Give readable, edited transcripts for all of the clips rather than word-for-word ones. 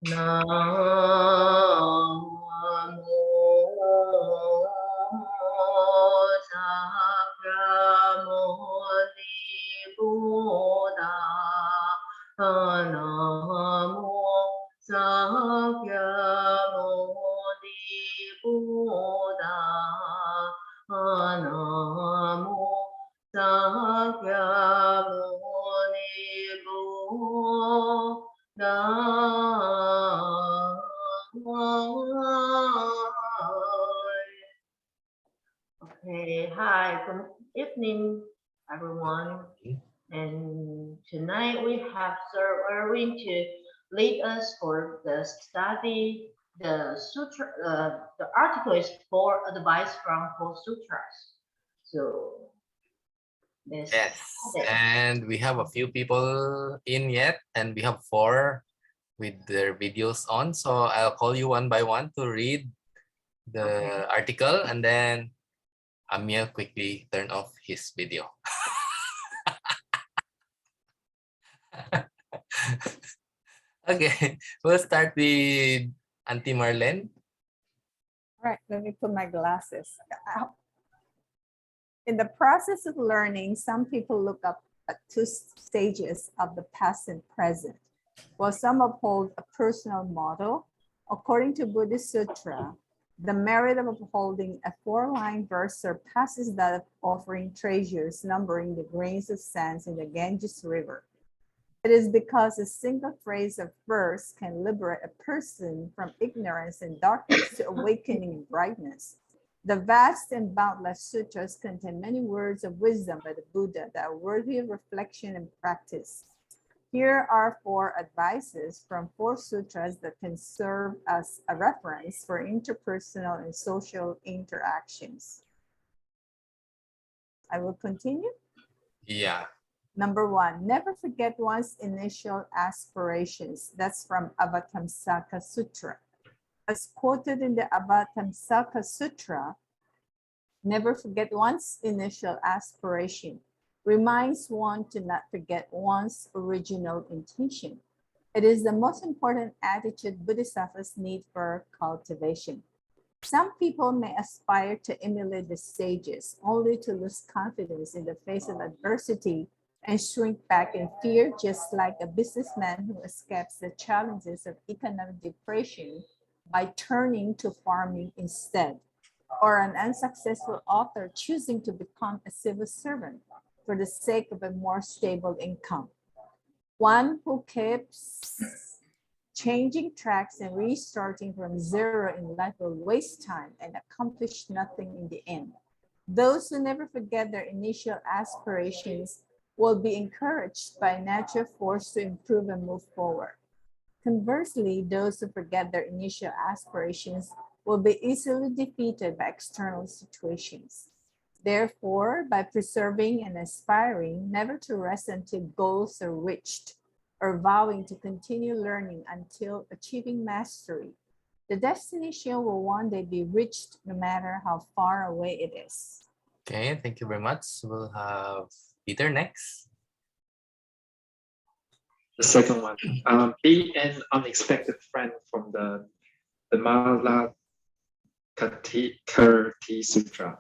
Namo Sakyamuni Buddha. Namo Sakyamuni Buddha. Namo Sakyamuni Buddha. Okay, hi, good evening, everyone. And tonight we have Sir Erwin to lead us for the study. The sutra, the article is for advice from four sutras. So let's Yes, start it. and we have a few people in yet, and we have 4 with their videos on. So I'll call you one by one to read the article, and then Amir quickly turn off his video. Okay, we'll start with Auntie Marlene. All right, let me put my glasses. In the process of learning, some people look up at 2 stages of the past and present, while some uphold a personal model. According to Buddhist Sutra, the merit of upholding a 4-line verse surpasses that of offering treasures numbering the grains of sand in the Ganges River. It is because a single phrase of verse can liberate a person from ignorance and darkness to awakening and brightness. The vast and boundless sutras contain many words of wisdom by the Buddha that are worthy of reflection and practice. Here are 4 advices from 4 sutras that can serve as a reference for interpersonal and social interactions. I will continue. Yeah. Number 1, never forget one's initial aspirations. That's from Avatamsaka Sutra. As quoted in the Avatamsaka Sutra, never forget one's initial aspiration. Reminds one to not forget one's original intention. It is the most important attitude Bodhisattvas need for cultivation. Some people may aspire to emulate the sages, only to lose confidence in the face of adversity and shrink back in fear, just like a businessman who escapes the challenges of economic depression by turning to farming instead, or an unsuccessful author choosing to become a civil servant for the sake of a more stable income. One who keeps changing tracks and restarting from zero in life will waste time and accomplish nothing in the end. Those who never forget their initial aspirations will be encouraged by natural force to improve and move forward. Conversely, those who forget their initial aspirations will be easily defeated by external situations. Therefore, by preserving and aspiring never to rest until goals are reached, or vowing to continue learning until achieving mastery, the destination will one day be reached no matter how far away it is. Okay, thank you very much. We'll have Peter next. The second one, be an unexpected friend from the Malakati Sutra.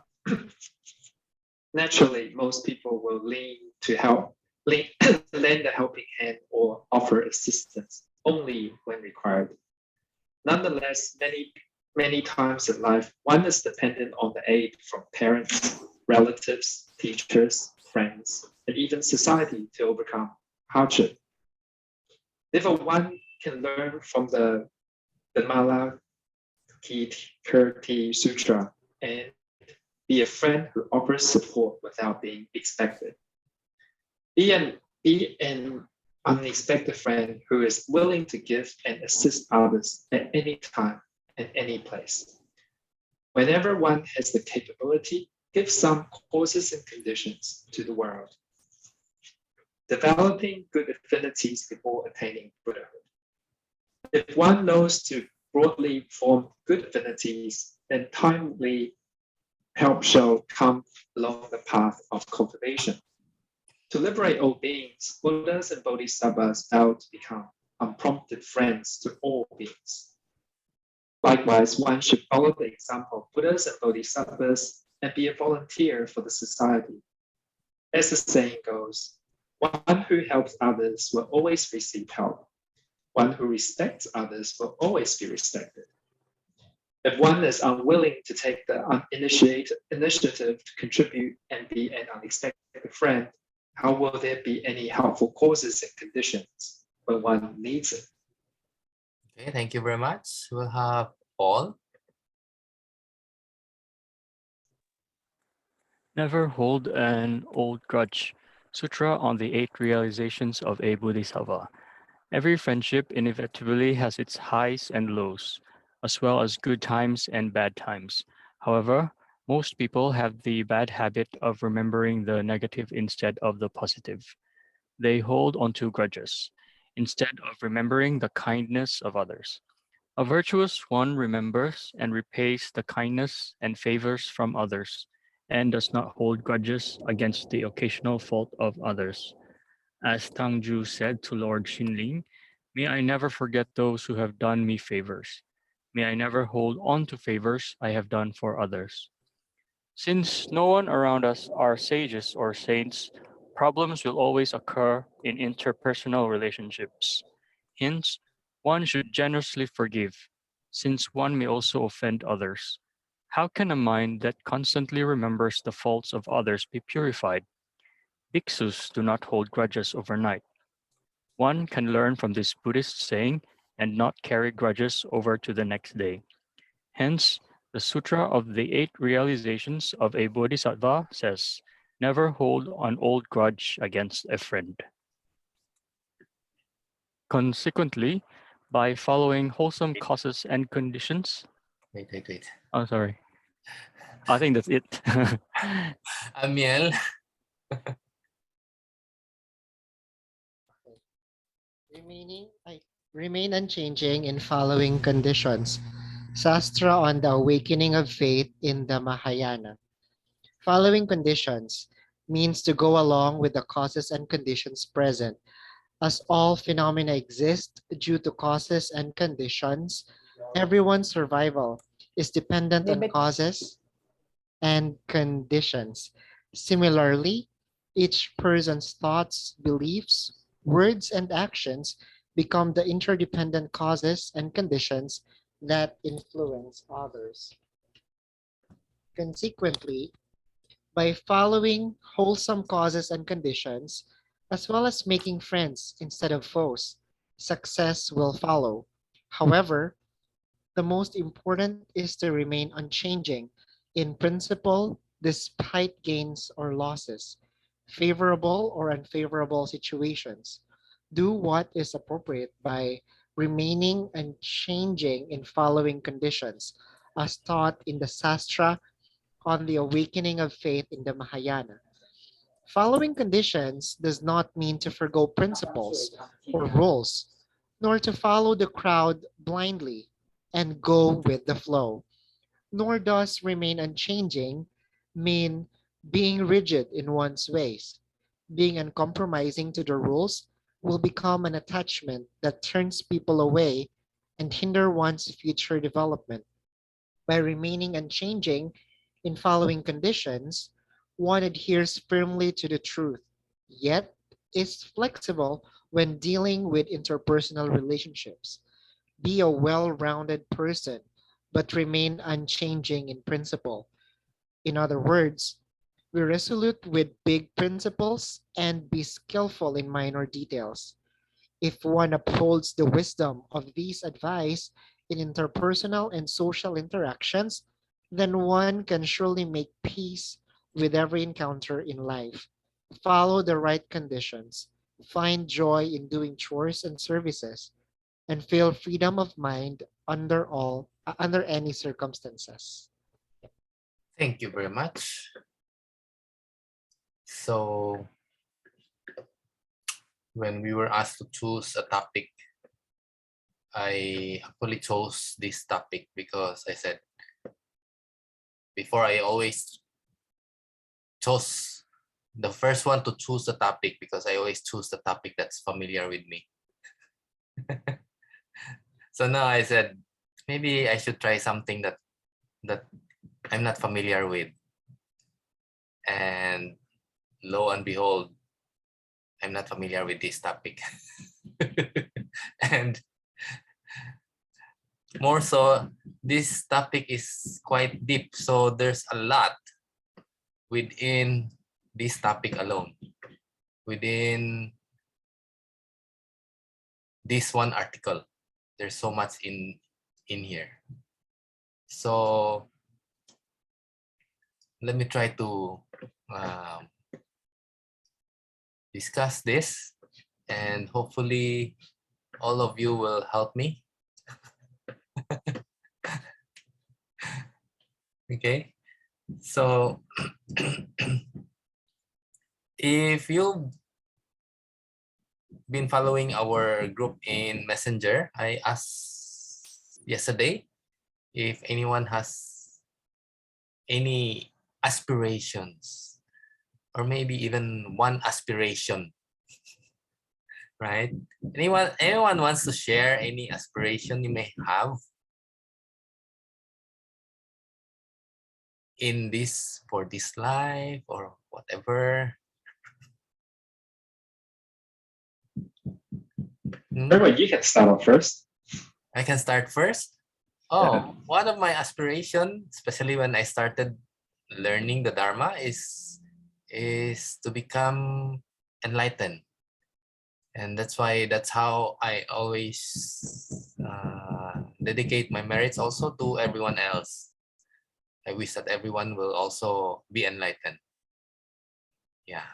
Naturally, most people will lean to help, lend a helping hand or offer assistance only when required. Nonetheless, many times in life, one is dependent on the aid from parents, relatives, teachers, friends, and even society to overcome hardship. Therefore, one can learn from the Malakirti Sutra and be a friend who offers support without being expected. Be an unexpected friend who is willing to give and assist others at any time and any place. Whenever one has the capability, give some causes and conditions to the world. Developing good affinities before attaining Buddhahood. If one knows to broadly form good affinities, then timely help shall come along the path of cultivation. To liberate all beings, Buddhas and Bodhisattvas vow to become unprompted friends to all beings. Likewise, one should follow the example of Buddhas and Bodhisattvas and be a volunteer for the society. As the saying goes, one who helps others will always receive help. One who respects others will always be respected. If one is unwilling to take the initiative to contribute and be an unexpected friend, how will there be any helpful causes and conditions when one needs it? Okay, thank you very much. We'll have Paul. Never hold an old grudge. Sutra on the 8 realizations of a Bodhisattva. Every friendship inevitably has its highs and lows, as well as good times and bad times. However, most people have the bad habit of remembering the negative instead of the positive. They hold onto grudges, instead of remembering the kindness of others. A virtuous one remembers and repays the kindness and favors from others, and does not hold grudges against the occasional fault of others. As Tang Ju said to Lord Xinling, may I never forget those who have done me favors. May I never hold on to favors I have done for others. Since no one around us are sages or saints, problems will always occur in interpersonal relationships. Hence, one should generously forgive, since one may also offend others. How can a mind that constantly remembers the faults of others be purified? Bhiksus do not hold grudges overnight. One can learn from this Buddhist saying and not carry grudges over to the next day. Hence, the Sutra of the 8 realizations of a Bodhisattva says, never hold an old grudge against a friend. Consequently, by following wholesome causes and conditions, Wait. oh, sorry. I think that's it. Amiel. Remain unchanging in following conditions. Sastra on the awakening of faith in the Mahayana. Following conditions means to go along with the causes and conditions present. As all phenomena exist due to causes and conditions, everyone's survival is dependent on causes and conditions. Similarly, each person's thoughts, beliefs, words, and actions become the interdependent causes and conditions that influence others. Consequently, by following wholesome causes and conditions, as well as making friends instead of foes, success will follow. However, the most important is to remain unchanging in principle despite gains or losses, favorable or unfavorable situations. Do what is appropriate by remaining unchanging in following conditions, as taught in the Sastra on the awakening of faith in the Mahayana. Following conditions does not mean to forgo principles or rules, nor to follow the crowd blindly and go with the flow, nor does remain unchanging mean being rigid in one's ways. Being uncompromising to the rules will become an attachment that turns people away and hinder one's future development. By remaining unchanging in following conditions, one adheres firmly to the truth, yet is flexible when dealing with interpersonal relationships. Be a well rounded person, but remain unchanging in principle. In other words, be resolute with big principles and be skillful in minor details. If one upholds the wisdom of these advice in interpersonal and social interactions, then one can surely make peace with every encounter in life. Follow the right conditions, find joy in doing chores and services, and feel freedom of mind under any circumstances. Thank you very much. So when we were asked to choose a topic, I actually chose this topic because I said before I always chose the first one to choose the topic because I always choose the topic that's familiar with me. So now I said, maybe I should try something that I'm not familiar with. And lo and behold, I'm not familiar with this topic. And more so, this topic is quite deep. So there's a lot within this topic alone, within this one article. There's so much in here. So let me try to discuss this, and hopefully all of you will help me. Okay, so if you've been following our group in Messenger, I asked yesterday if anyone has any aspirations, or maybe even one aspiration, right? Anyone wants to share any aspiration you may have in this, for this life or whatever? Remember, you can start off first. I can start first. Oh, one of my aspiration, especially when I started learning the Dharma, is to become enlightened. And that's how I always dedicate my merits also to everyone else. I wish that everyone will also be enlightened. Yeah.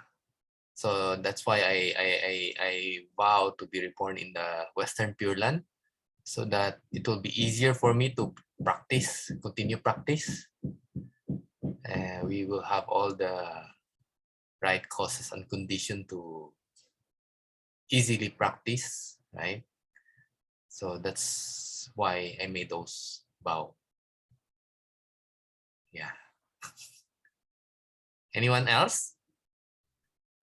So that's why I vow to be reborn in the Western Pure Land, so that it will be easier for me to continue practice. We will have all the right causes and condition to easily practice, right? So that's why I made those vow. Yeah. Anyone else?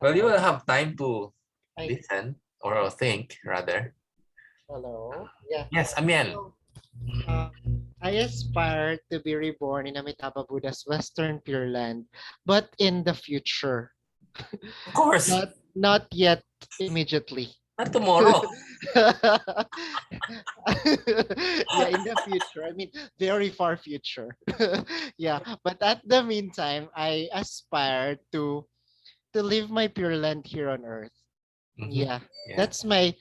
Well, you will have time to listen or think rather. Hello. Yeah. Yes, Amiel. So, I aspire to be reborn in Amitabha Buddha's Western Pure Land, but in the future, Of course, not yet immediately. not tomorrow. Yeah, in the future. I mean, very far future. Yeah, but at the meantime, I aspire to live my Pure Land here on Earth. Mhm. Yeah, Yeah. that's my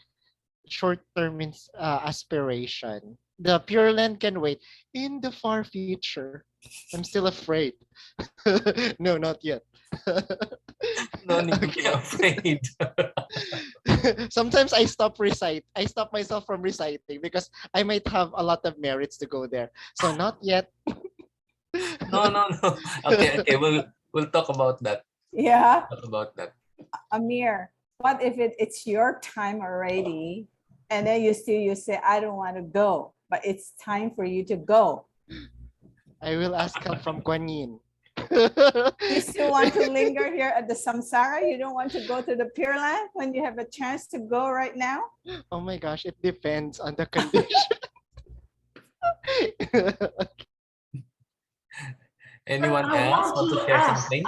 short-term aspiration. The Pure Land can wait in the far future. I'm still afraid. No, not yet. No need to be Okay. afraid. Sometimes I stop myself from reciting because I might have a lot of merits to go there. So not yet. No. Okay. We'll talk about that. Yeah, Talk about that. Amir, what if it's your time already and then you say, I don't want to go, but it's time for you to go. I will ask help from Guan Yin. You still want to linger here at the samsara? You don't want to go to the Pure Land when you have a chance to go right now? Oh my gosh, it depends on the condition. Anyone I else want want to to share ask. something?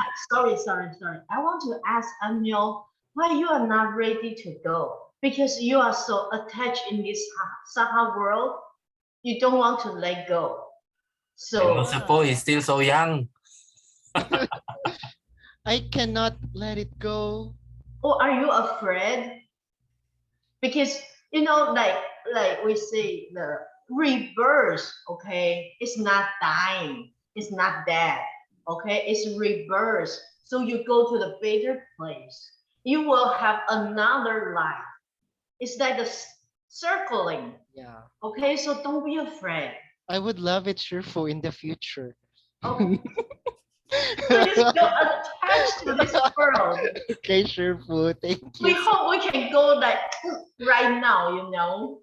Sorry. I want to ask Anil why you are not ready to go, because you are so attached in this Saha world. You don't want to let go. So, Josepo is still so young. I cannot let it go. or are you afraid? Because like we say, the rebirth, okay, it's not dying, it's not death, okay, it's rebirth. So you go to the better place, you will have another life. It's like a circling, Yeah. okay, so don't be afraid. I would love it, Shurfu, in the future. Okay, please don't attach to this world. Okay, Shurfu, thank We you. hope we can go like right now.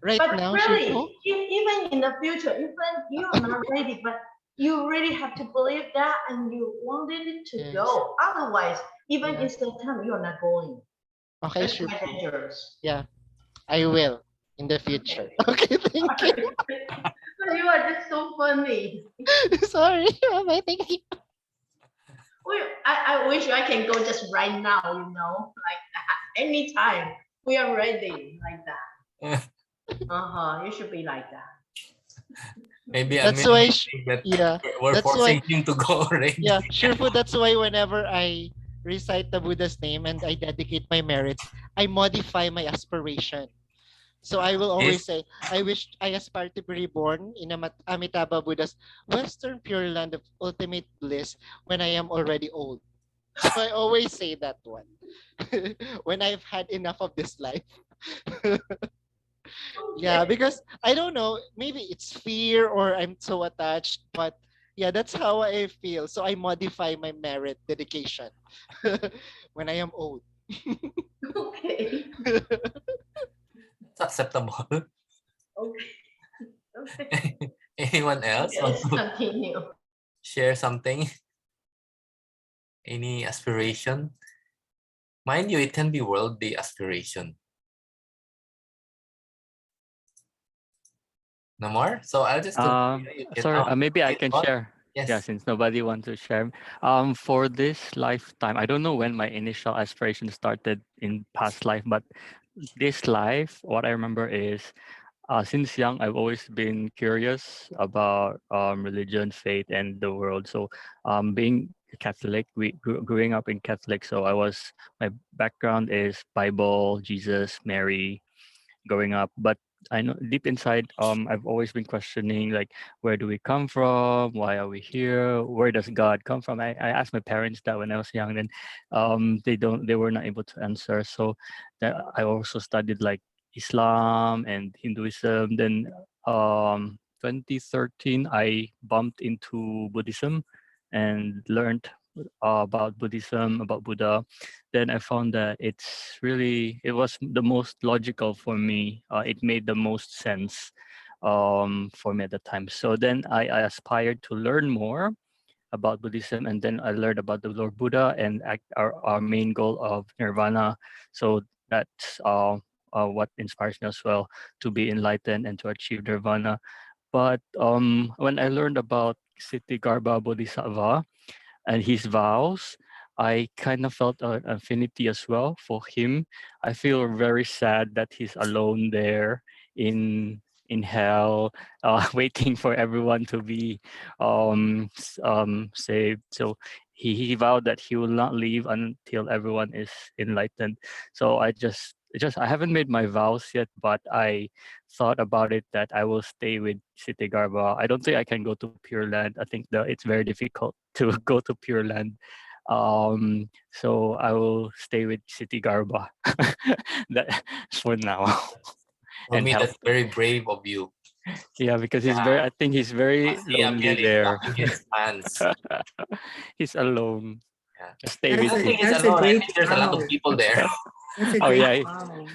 Right But now, really, Shurfu? even in the future, even you're not ready, but you really have to believe that and you wanted it to Yes. go. Otherwise, even Yeah. it's the time you're not going. Okay, That's quite Shurfu. dangerous. Yeah. I will in the future. Okay, thank you. You are just so funny. Sorry. Bye, thank you. I wish I can go just right now, like that. Anytime. We are ready, like that. You should be like that. Maybe That's Amin why, think that yeah, we're that's why, forcing him to go already. yeah, Shirfu, that's why whenever I recite the Buddha's name and I dedicate my merits, I modify my aspiration. So I will always This say, I wish I aspire to be reborn in Amitabha Buddha's Western Pure Land of ultimate bliss when I am already old. So I always say that one when I've had enough of this life. Yeah, because I don't know, maybe it's fear or I'm so attached, but yeah, that's how I feel. So I modify my merit dedication when I am old. Okay. it's acceptable. Okay. Okay. Anyone else Okay, want let's to continue. share something? Any aspiration? Mind you, it can be worldly aspiration. No more? So I'll just continue. You can, Sorry, maybe I please, can what? share. Yes. Yeah, since nobody wants to share. For this lifetime, I don't know when my initial aspiration started in past life, but this life, what I remember is since young, I've always been curious about religion, faith, and the world. So, being Catholic, growing up in Catholic, so my background is Bible, Jesus, Mary, growing up. But I know deep inside, I've always been questioning like, where do we come from? Why are we here? Where does God come from? I asked my parents that when I was young, and they were not able to answer. So that I also studied like Islam and Hinduism. Then 2013, I bumped into Buddhism and learned about Buddhism, about Buddha. Then I found that it was the most logical for me. It made the most sense for me at the time. So then I aspired to learn more about Buddhism, and then I learned about the Lord Buddha and our main goal of nirvana. So that's what inspires me as well to be enlightened and to achieve nirvana. But when I learned about Siddhi Garbha Bodhisattva, and his vows, I kind of felt an affinity as well for him. I feel very sad that he's alone there in hell, waiting for everyone to be saved. So he vowed that he will not leave until everyone is enlightened. So I haven't made my vows yet, but I thought about it that I will stay with City Garba. I don't think I can go to Pure Land. I think it's very difficult to go to Pure Land. So I will stay with City Garba. That for now. For And me, help. that's very brave of you. Yeah, because Yeah. I think he's very See, lonely Amiel is there. clapping his hands. He's alone. Yeah. Just stay I with don't him. think he's That's a alone. I great think there's a lot of vow. people there. That's a Oh great yeah. vow.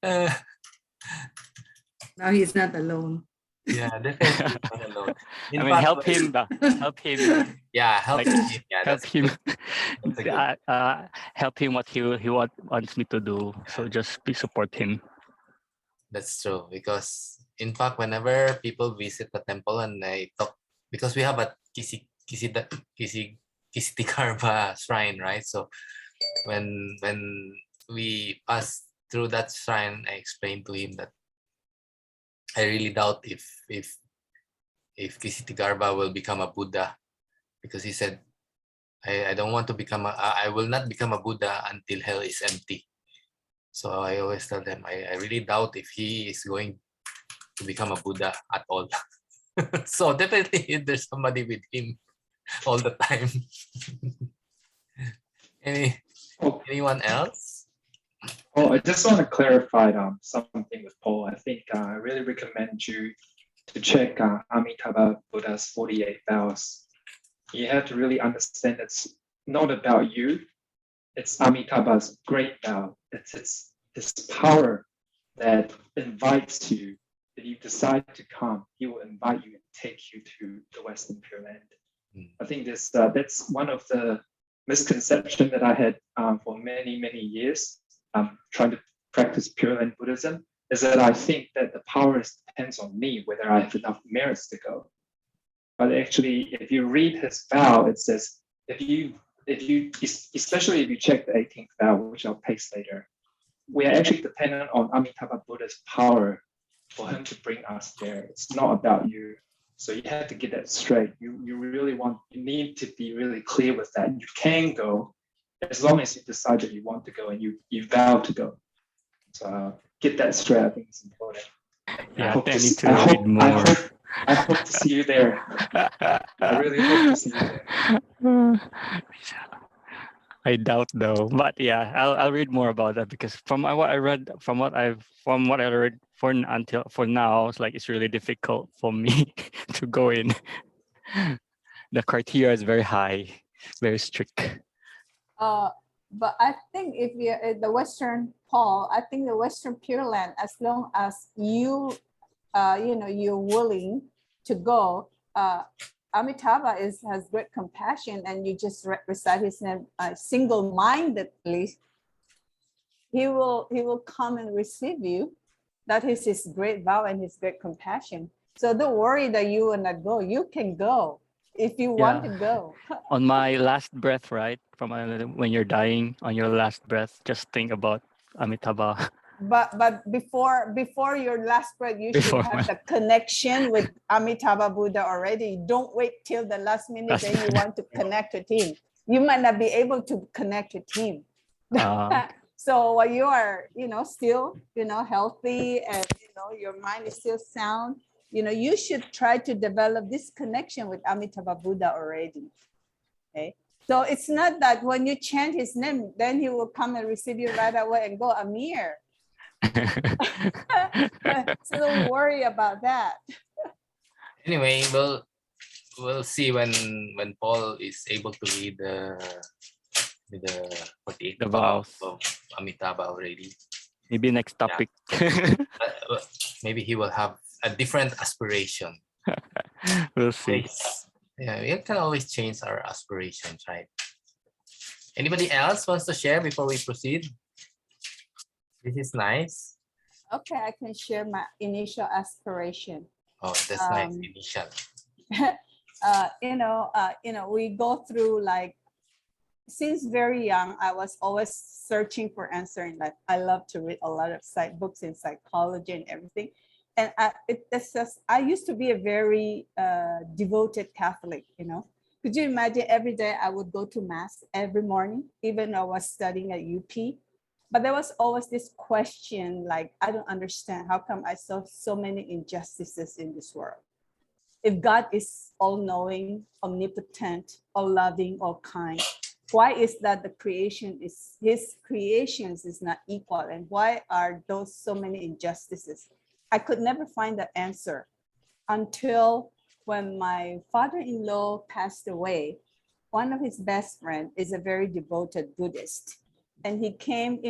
Uh, Now he's not alone. yeah, definitely not alone. I In mean, fact, help him. yeah, help Like, him. Yeah, help that's him. that's a good. Help him what wants me to do. So just please support him. That's true because in fact, whenever people visit the temple and I talk, because we have a Kisitikarba shrine, right? So when we pass through that shrine, I explained to him that I really doubt if Kisitikarba will become a Buddha because he said I don't want to become I will not become a Buddha until hell is empty. So I always tell them I really doubt if he is going to become a Buddha at all. So definitely there's somebody with him all the time. Oh, Anyone else? oh, I just want to clarify something with Paul. I think I really recommend you to check Amitabha Buddha's 48 vows. You have to really understand it's not about you. It's Amitabha's great vow. It's his power that invites you. If you decide to come, he will invite you and take you to the Western Pure Land. I think that's one of the misconception that I had for many years. trying to practice Pure Land Buddhism is that I think that the power depends on me whether I have enough merits to go. But actually, if you read his vow, it says if you especially if you check the 18th vow, which I'll paste later, we are actually dependent on Amitabha Buddha's power for him to bring us there. It's not about you. So you have to get that straight. You need to be really clear with that. You can go as long as you decide that you want to go and you vow to go. So get that straight. I think it's important. Yeah, I need to read more. I hope to see you there. I really hope to see you there. I doubt though, but yeah, I'll read more about that because from what I read, from what I read for now, it's like it's really difficult for me to go in. The criteria is very high, very strict. But I think if you're at the Western Paul, I think the Western Pure Land, as long as you, you're willing to go, Amitabha has great compassion, and you just recite his name single-mindedly. He will come and receive you. That is his great vow and his great compassion. So don't worry that you will not go. You can go if you want to go. On my last breath, right? From when you're dying, on your last breath, just think about Amitabha. But before your last breath, you should have the connection with Amitabha Buddha already. Don't wait till the last minute that you want to connect with him. You might not be able to connect with him. So while you are, still, healthy and, your mind is still sound, you should try to develop this connection with Amitabha Buddha already. Okay. So it's not that when you chant his name, then he will come and receive you right away and go, Amir. So don't worry about that. Anyway, we'll see when Paul is able to read the 48 vows of Amitabha already. Maybe next topic. Maybe he will have a different aspiration. We'll see. Yeah, we can always change our aspirations, right? Anybody else wants to share before we proceed? This is nice. Okay, I can share my initial aspiration. Oh, that's nice. Initial. We go through, like, since very young, I was always searching for answer in life. I love to read a lot of books in psychology and everything. And I used to be a very devoted Catholic, Could you imagine every day I would go to mass every morning, even though I was studying at UP? But there was always this question, like, I don't understand. How come I saw so many injustices in this world? If God is all-knowing, omnipotent, all-loving, all-kind, why is that his creations is not equal? And why are those so many injustices? I could never find the answer until when my father-in-law passed away. One of his best friends is a very devoted Buddhist. And he came,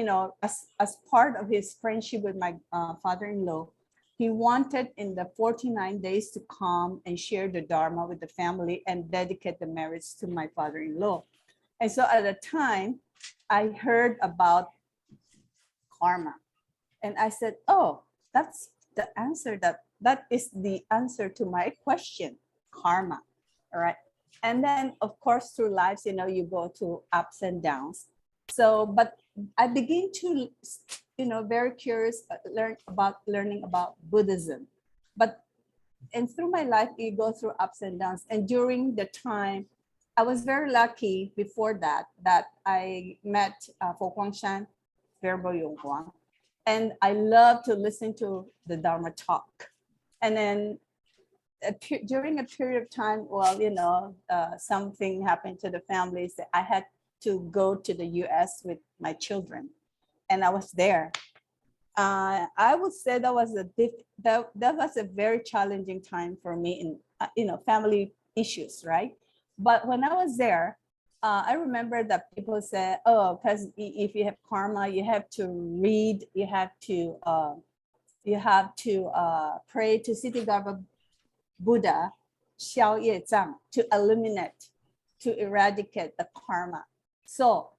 as part of his friendship with my father-in-law, he wanted in the 49 days to come and share the Dharma with the family and dedicate the merits to my father-in-law. And so at the time, I heard about karma. And I said, oh, that's the answer, that is the answer to my question, karma. All right. And then, of course, through lives, you go to ups and downs. So, but I begin to, very curious, learning about Buddhism. And through my life, you go through ups and downs. And during the time, I was very lucky before that I met Fo Guangshan, Verbo Yongguang. And I love to listen to the Dharma talk. And then during a period of time, something happened to the families that I had to go to the US with my children. And I was there. I would say that was a very challenging time for me in, family issues, right? But when I was there, I remember that people said, oh, because if you have karma, you have to read, you have to pray to Siddhigarbha Buddha, Xiao Ye Zhang, to eliminate, to eradicate the karma. So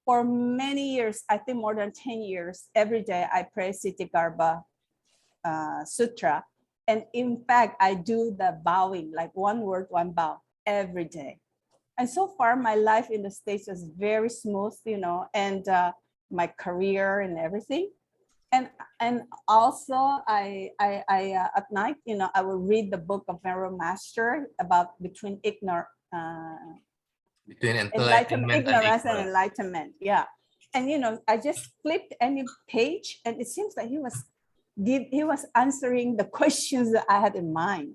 for many years, I think more than 10 years, every day I pray Siti Garbha Sutra. And in fact, I do the bowing, like one word, one bow every day. And so far, my life in the States is very smooth, you know, and my career and everything. And also at night, you know, I will read the book of Vero Master about between Between enlightenment, enlightenment and ignorance and ignorance. enlightenment. Yeah. And you know, I just flipped any page and it seems like he was answering the questions that I had in mind.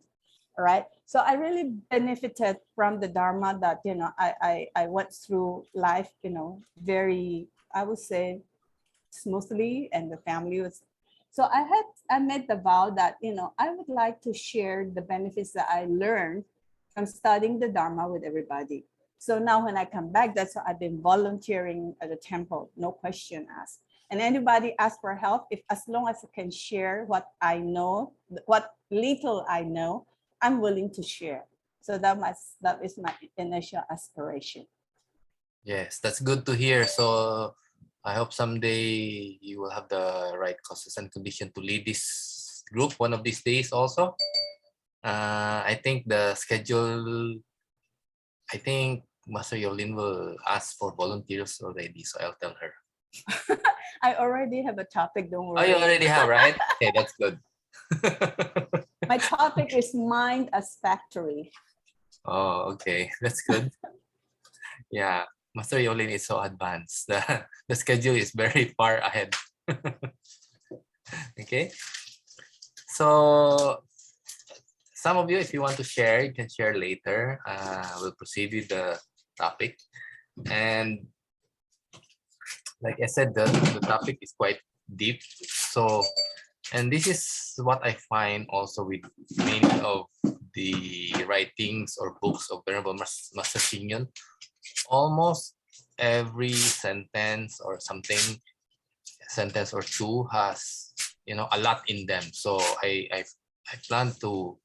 All right. So I really benefited from the Dharma that, you know, I went through life, you know, very, I would say, smoothly, and the family was. So I made the vow that, you know, I would like to share the benefits that I learned from studying the Dharma with everybody. So now when I come back, that's why I've been volunteering at the temple, no question asked. And anybody ask for help, if as long as I can share what I know, what little I know, I'm willing to share. So that is my initial aspiration. Yes, that's good to hear. So I hope someday you will have the right causes and condition to lead this group one of these days also. I think the schedule, I think Master Yolin will ask for volunteers already, so I'll tell her. I already have a topic, don't Oh, worry. you already have, right? Okay, that's good. My topic is mind as factory. Oh, okay, that's good. Yeah, Master Yolin is so advanced. The schedule is very far ahead. Okay, so some of you, if you want to share, you can share later. We'll proceed with the topic. And like I said, the topic is quite deep. So, and this is what I find also with many of the writings or books of Venerable Master Xing. Almost every sentence or something, sentence or two has, you know, a lot in them. So I plan to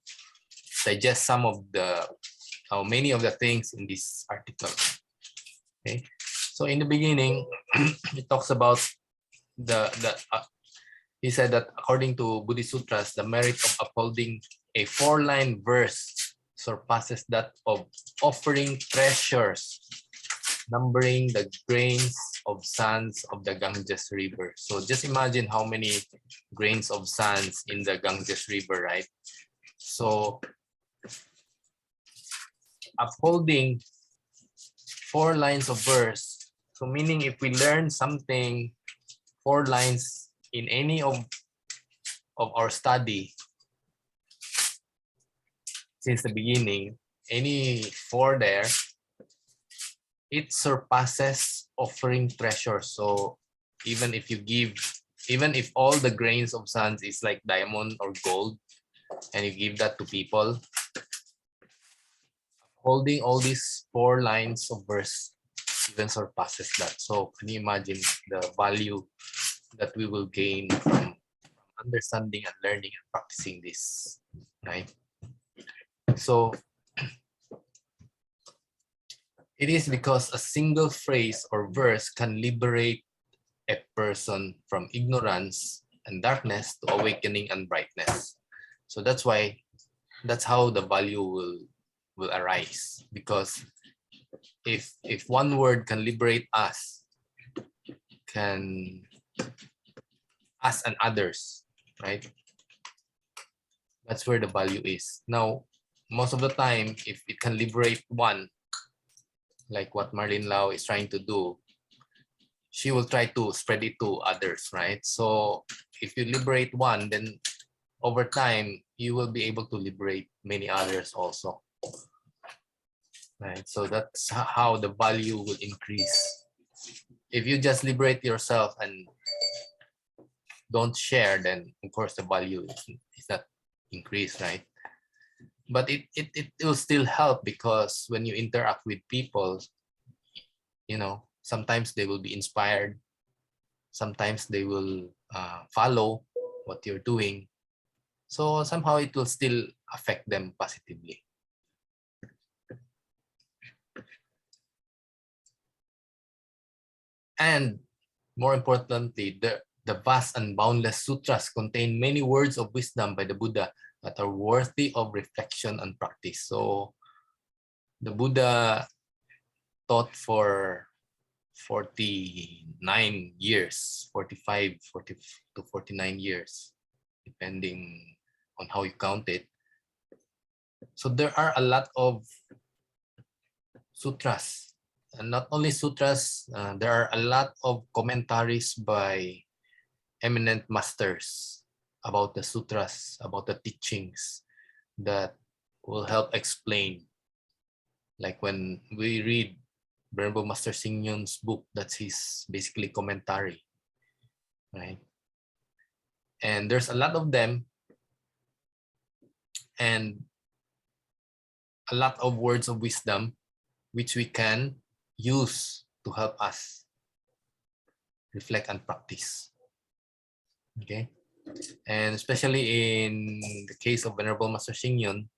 digest some of the many of the things in this article. Okay, so in the beginning, it talks about he said that according to Buddhist Sutras, the merit of upholding a 4-line verse surpasses that of offering treasures, numbering the grains of sands of the Ganges River. So just imagine how many grains of sands in the Ganges River, right? So upholding 4 lines of verse, so meaning if we learn something, 4 lines in any of our study since the beginning, any 4 there, it surpasses offering treasure. So even if you give, even if all the grains of sands is like diamond or gold, and you give that to people, holding all these 4 lines of verse even surpasses that. So can you imagine the value that we will gain from understanding and learning and practicing this, right? So it is because a single phrase or verse can liberate a person from ignorance and darkness to awakening and brightness. So that's why, that's how the value will arise. Because if one word can liberate us, can us and others, right? That's where the value is. Now, most of the time, if it can liberate one, like what Marlene Lau is trying to do, she will try to spread it to others, right? So if you liberate one, then over time, you will be able to liberate many others also, right? So that's how the value will increase. If you just liberate yourself and don't share, then of course the value is not increased, right? But it will still help, because when you interact with people, you know, sometimes they will be inspired, sometimes they will follow what you're doing, so somehow it will still affect them positively. And more importantly, the vast and boundless sutras contain many words of wisdom by the Buddha that are worthy of reflection and practice. So the Buddha taught for 49 years, 45, 40 to 49 years, depending on how you count it. So there are a lot of sutras, and not only sutras, there are a lot of commentaries by eminent masters about the sutras, about the teachings that will help explain. Like when we read Venerable Master Singyon's book, that's his basically commentary, right? And there's a lot of them, and a lot of words of wisdom which we can use to help us reflect and practice. Okay, and especially in the case of Venerable Master Xingyon,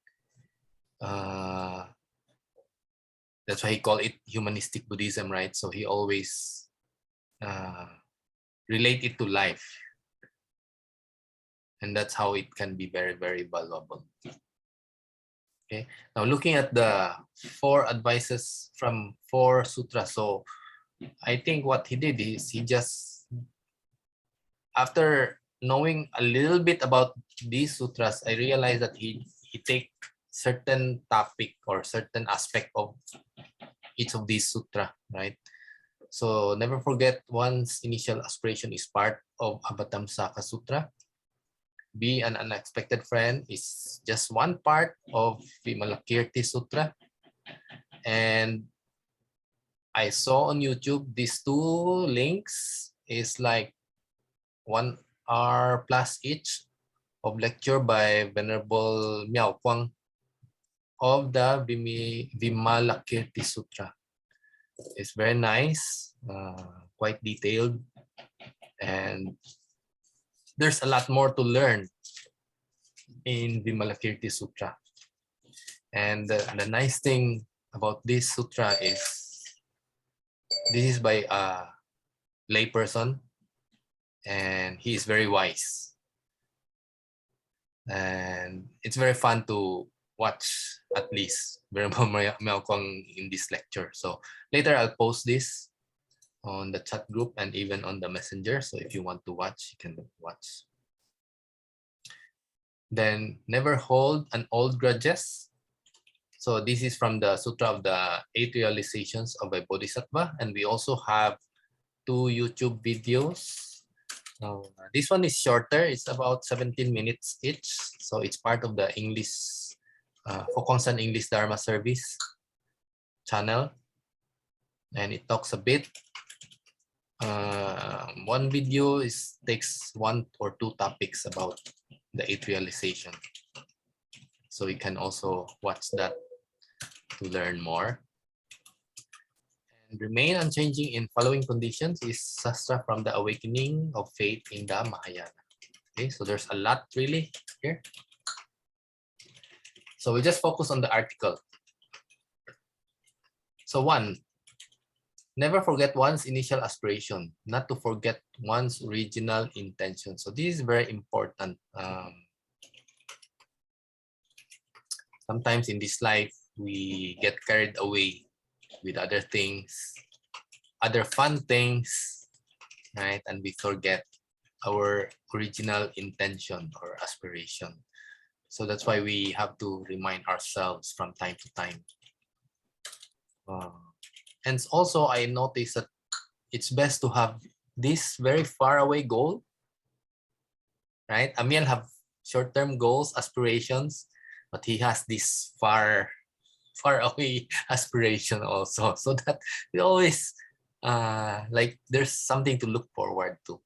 that's why he called it humanistic Buddhism, right? So he always relate it to life, and that's how it can be very, very valuable. Okay, now looking at the 4 advices from 4 sutras. So I think what he did is he just, after knowing a little bit about these sutras, I realized that he take certain topic or certain aspect of each of these sutra, right? So never forget, one's initial aspiration is part of Avatamsaka Sutra. Be an unexpected friend is just one part of Vimalakirti Sutra. And I saw on YouTube these 2 links is like 1 hour plus each of lecture by Venerable Miao Kwang of the Vimalakirti Sutra. It's very nice, quite detailed, and there's a lot more to learn in Vimalakirti Sutra. And the nice thing about this sutra is this is by a layperson, and he is very wise. And it's very fun to watch, at least Venerable Miao Kwang in this lecture. So later I'll post this on the chat group and even on the messenger. So if you want to watch, you can watch. Then never hold an old grudges. So this is from the Sutra of the 8 realizations of a Bodhisattva. And we also have 2 YouTube videos. This one is shorter. It's about 17 minutes each. So it's part of the English, Focongsan English Dharma Service channel. And it talks a bit. One video takes 1 or 2 topics about the 8 realization. So you can also watch that to learn more. And remain unchanging in following conditions is Sastra from the Awakening of Faith in the Mahayana. Okay, so there's a lot really here. So we just focus on the article. So 1, never forget one's initial aspiration, not to forget one's original intention. So this is very important. Sometimes in this life, we get carried away with other things, other fun things, right? And we forget our original intention or aspiration. So that's why we have to remind ourselves from time to time. And also I noticed that it's best to have this very far away goal, right? Amiel have short-term goals, aspirations, but he has this far away aspiration also, so that we always like there's something to look forward to.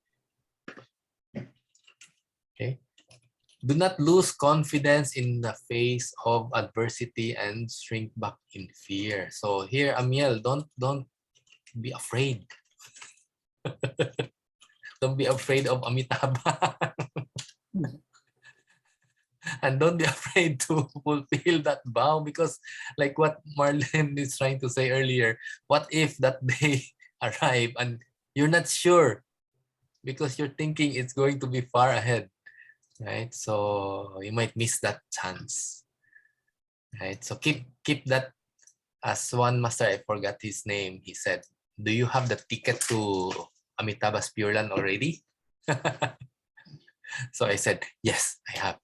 Okay, do not lose confidence in the face of adversity and shrink back in fear. So here, Amiel, don't be afraid. Don't be afraid of Amitabha. And don't be afraid to fulfill that vow, because like what Marlene is trying to say earlier, what if that day arrive and You're not sure because you're thinking it's going to be far ahead, right? So you might miss that chance, right? So keep that. As one master, I forgot his name. He said, "Do you have the ticket to Amitabha's Pure Land already?" So I said, "Yes, I have."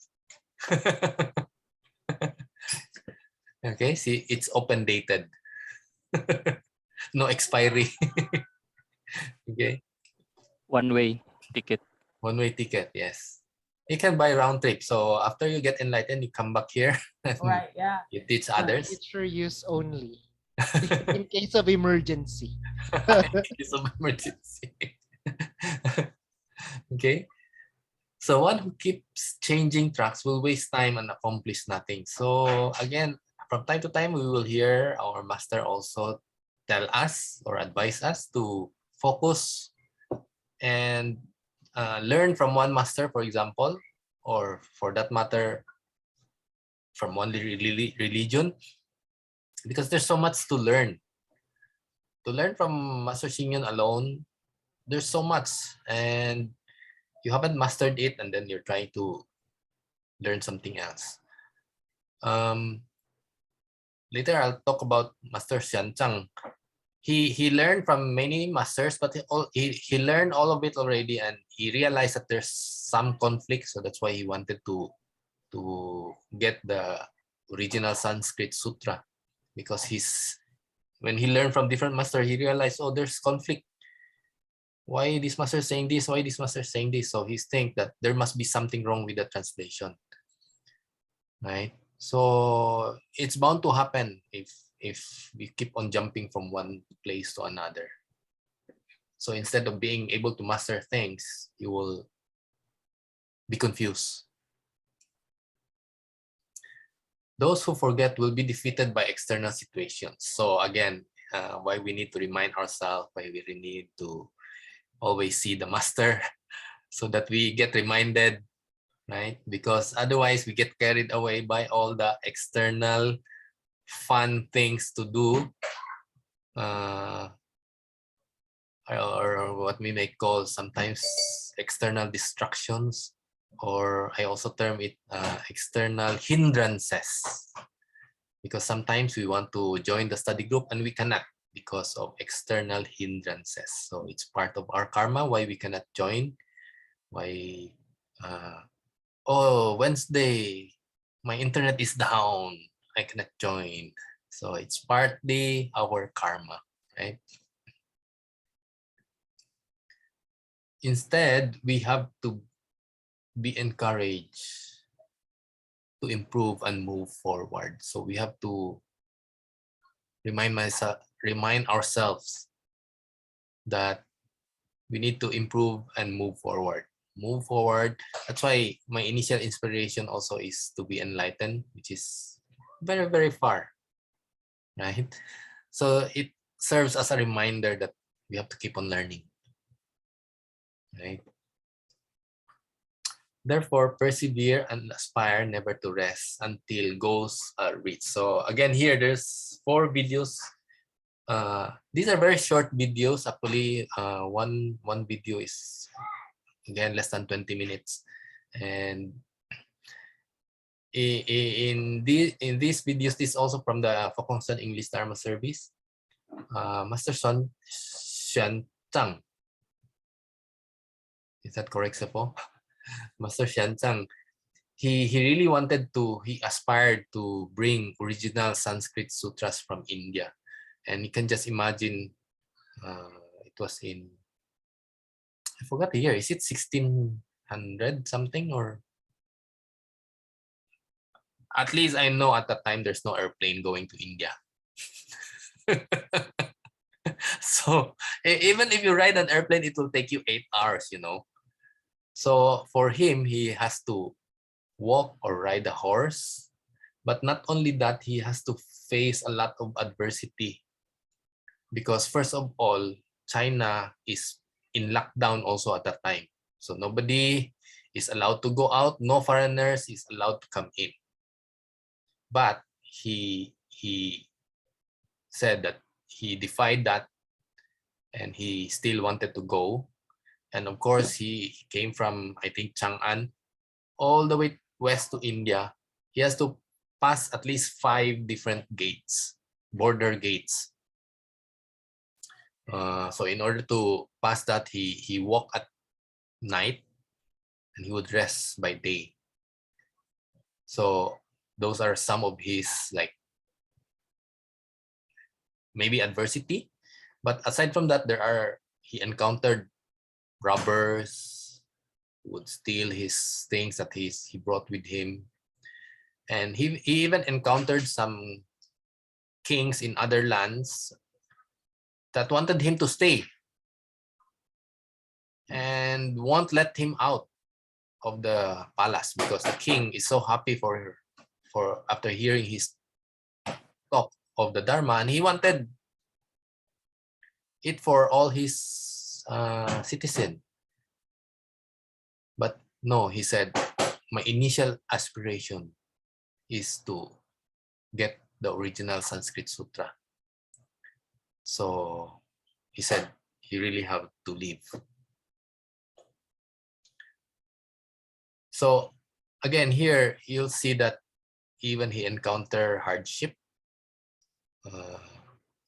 Okay, see, it's open dated, no expiry. Okay, One-way ticket. one-way ticket. Yes, you can buy round trip. So after you get enlightened, you come back here and Right, yeah. you teach For others. future use only. In case of emergency. In case of emergency. Okay. So one who keeps changing tracks will waste time and accomplish nothing. So again, from time to time, we will hear our master also tell us or advise us to focus and learn from one master, for example, or for that matter, from one religion, because there's so much to learn. To learn from Master Xingyan alone, there's so much, and you haven't mastered it, and then you're trying to learn something else. Later, I'll talk about Master Xianzhang. He learned from many masters, but he learned all of it already, and he realized that there's some conflict, so that's why he wanted to get the original Sanskrit sutra, because when he learned from different masters, he realized, oh, there's conflict. Why this master is saying this? Why this master is saying this? So he think that there must be something wrong with the translation, right? So it's bound to happen if we keep on jumping from one place to another. So instead of being able to master things, you will be confused. Those who forget will be defeated by external situations. So again, why we need to remind ourselves, why we really need to always see the master so that we get reminded, right? Because otherwise we get carried away by all the external fun things to do, or what we may call sometimes external distractions, or I also term it external hindrances, because sometimes we want to join the study group and we cannot because of external hindrances. So it's part of our karma why we cannot join. Why oh, Wednesday my internet is down, I cannot join. So it's partly our karma, right? Instead, we have to be encouraged to improve and move forward. So we have to remind ourselves that we need to improve and move forward. Move forward. That's why my initial inspiration also is to be enlightened, which is very, very far, right? So it serves as a reminder that we have to keep on learning, right? Therefore, persevere and aspire never to rest until goals are reached. So again, here there's 4 videos. These are very short videos. Actually, one video is again less than 20 minutes, and in these videos, this is also from the Fokongsan English Dharma Service. Master Sun Shan Zhang. Is that correct, Sepo? Master Shan Zhang. He really wanted to, he aspired to bring original Sanskrit sutras from India. And you can just imagine, it was in, I forgot the year, is it 1600 something, or? At least I know at that time there's no airplane going to India. So even if you ride an airplane, it will take you 8 hours, you know. So for him, he has to walk or ride a horse. But not only that, he has to face a lot of adversity. Because first of all, China is in lockdown also at that time. So nobody is allowed to go out. No foreigners is allowed to come in. But he said that he defied that, and he still wanted to go. And of course, he came from, I think, Chang'an all the way west to India. He has to pass at least 5 different gates, border gates. So in order to pass that, he walked at night and he would rest by day. So those are some of his, like, maybe adversity. But aside from that, he encountered robbers who would steal his things that he brought with him. And he even encountered some kings in other lands that wanted him to stay and won't let him out of the palace because the king is so happy for after hearing his talk of the Dharma, and he wanted it for all his citizens. But no, he said, my initial aspiration is to get the original Sanskrit Sutra. So he said he really have to leave. So again, here you'll see that even he encountered hardship,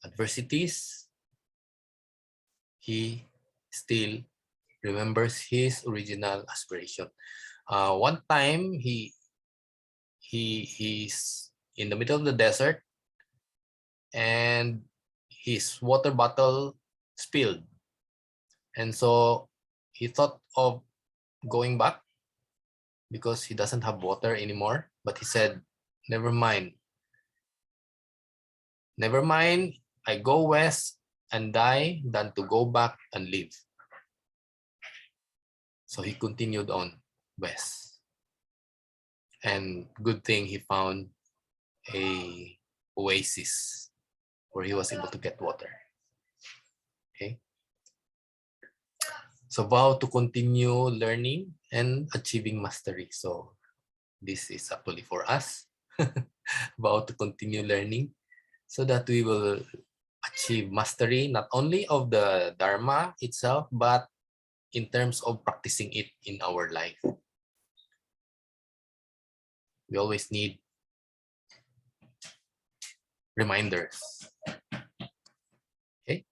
adversities, he still remembers his original aspiration. One time he's in the middle of the desert and his water bottle spilled, and so he thought of going back because he doesn't have water anymore. But he said, never mind, I go west and die than to go back and live. So he continued on west, and good thing he found a oasis where he was able to get water. Okay, so vow to continue learning and achieving mastery. So this is actually for us. Vow to continue learning so that we will achieve mastery not only of the Dharma itself, but in terms of practicing it in our life. We always need reminders. Okay,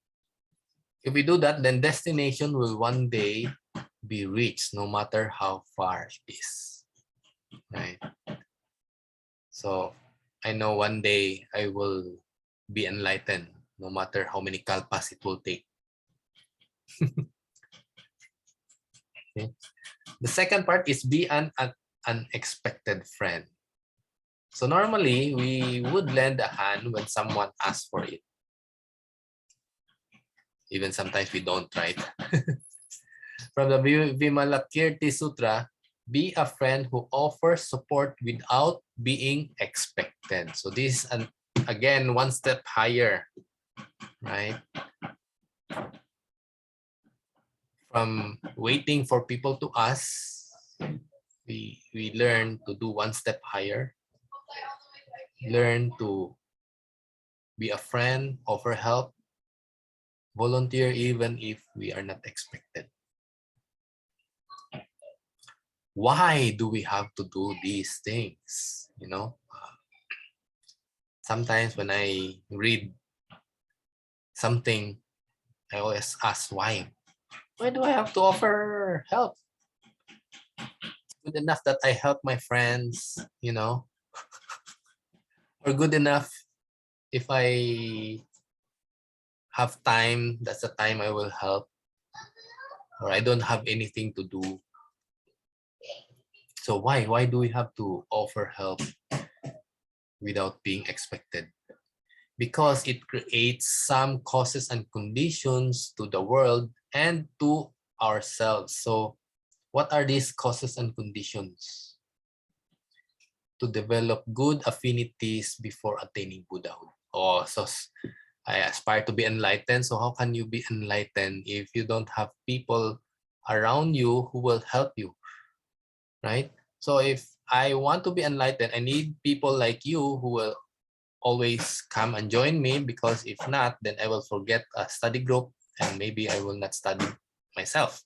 if we do that, then destination will one day be reached, no matter how far it is, right? So I know one day I will be enlightened, no matter how many kalpas it will take. Okay. The second part is be an unexpected friend. So normally we would lend a hand when someone asks for it. Even sometimes we don't, right? From the Vimalakirti Sutra, be a friend who offers support without being expected. So this is again one step higher, right? From waiting for people to ask, we learn to do one step higher. Learn to be a friend, offer help, volunteer even if we are not expected. Why do we have to do these things? You know, sometimes when I read something, I always ask why. Why do I have to offer help? It's good enough that I help my friends, you know, or good enough if I have time, that's the time I will help, or I don't have anything to do. So why do we have to offer help without being expected? Because it creates some causes and conditions to the world and to ourselves. So what are these causes and conditions? To develop good affinities before attaining Buddhahood. Oh, so I aspire to be enlightened. So how can you be enlightened if you don't have people around you who will help you, right? So if I want to be enlightened, I need people like you who will always come and join me, because if not, then I will forget a study group and maybe I will not study myself.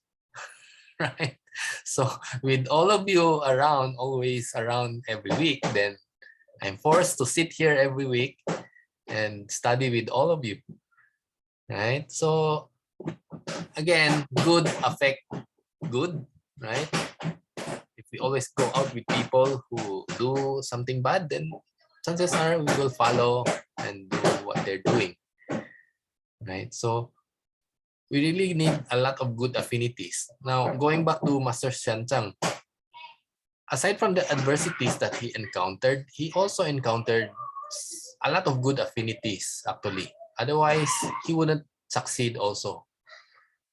Right? So with all of you around, always around every week, then I'm forced to sit here every week and study with all of you. Right? So again, good affect good, right? If we always go out with people who do something bad, then chances are we will follow and do what they're doing, right? So we really need a lot of good affinities. Now, going back to Master Xianzhang, aside from the adversities that he encountered, he also encountered a lot of good affinities, actually. Otherwise, he wouldn't succeed also.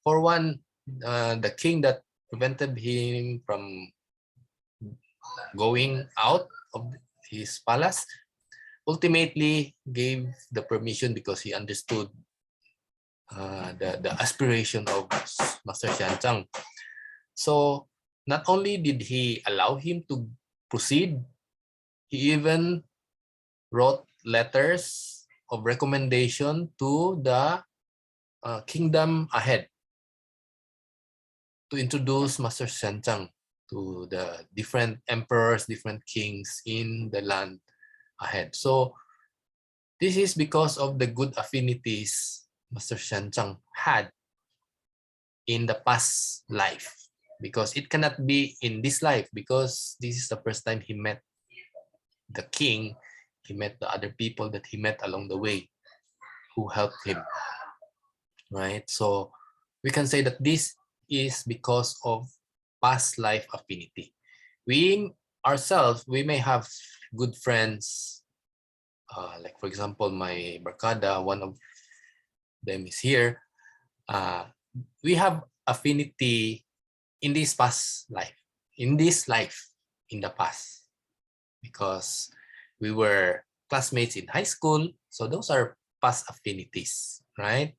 For one, the king that prevented him from going out of his palace ultimately gave the permission because he understood the aspiration of Master Xianzhang. So not only did he allow him to proceed, he even wrote letters of recommendation to the kingdom ahead to introduce Master Xianzhang to the different emperors, different kings in the land ahead. So this is because of the good affinities Master Xianzhang had in the past life, because it cannot be in this life, because this is the first time he met the king, he met the other people that he met along the way who helped him, right? So we can say that this is because of past life affinity. We ourselves, we may have good friends, like for example, my Barkada, one of them is here. We have affinity in this past life, in the past, because we were classmates in high school. So those are past affinities, right?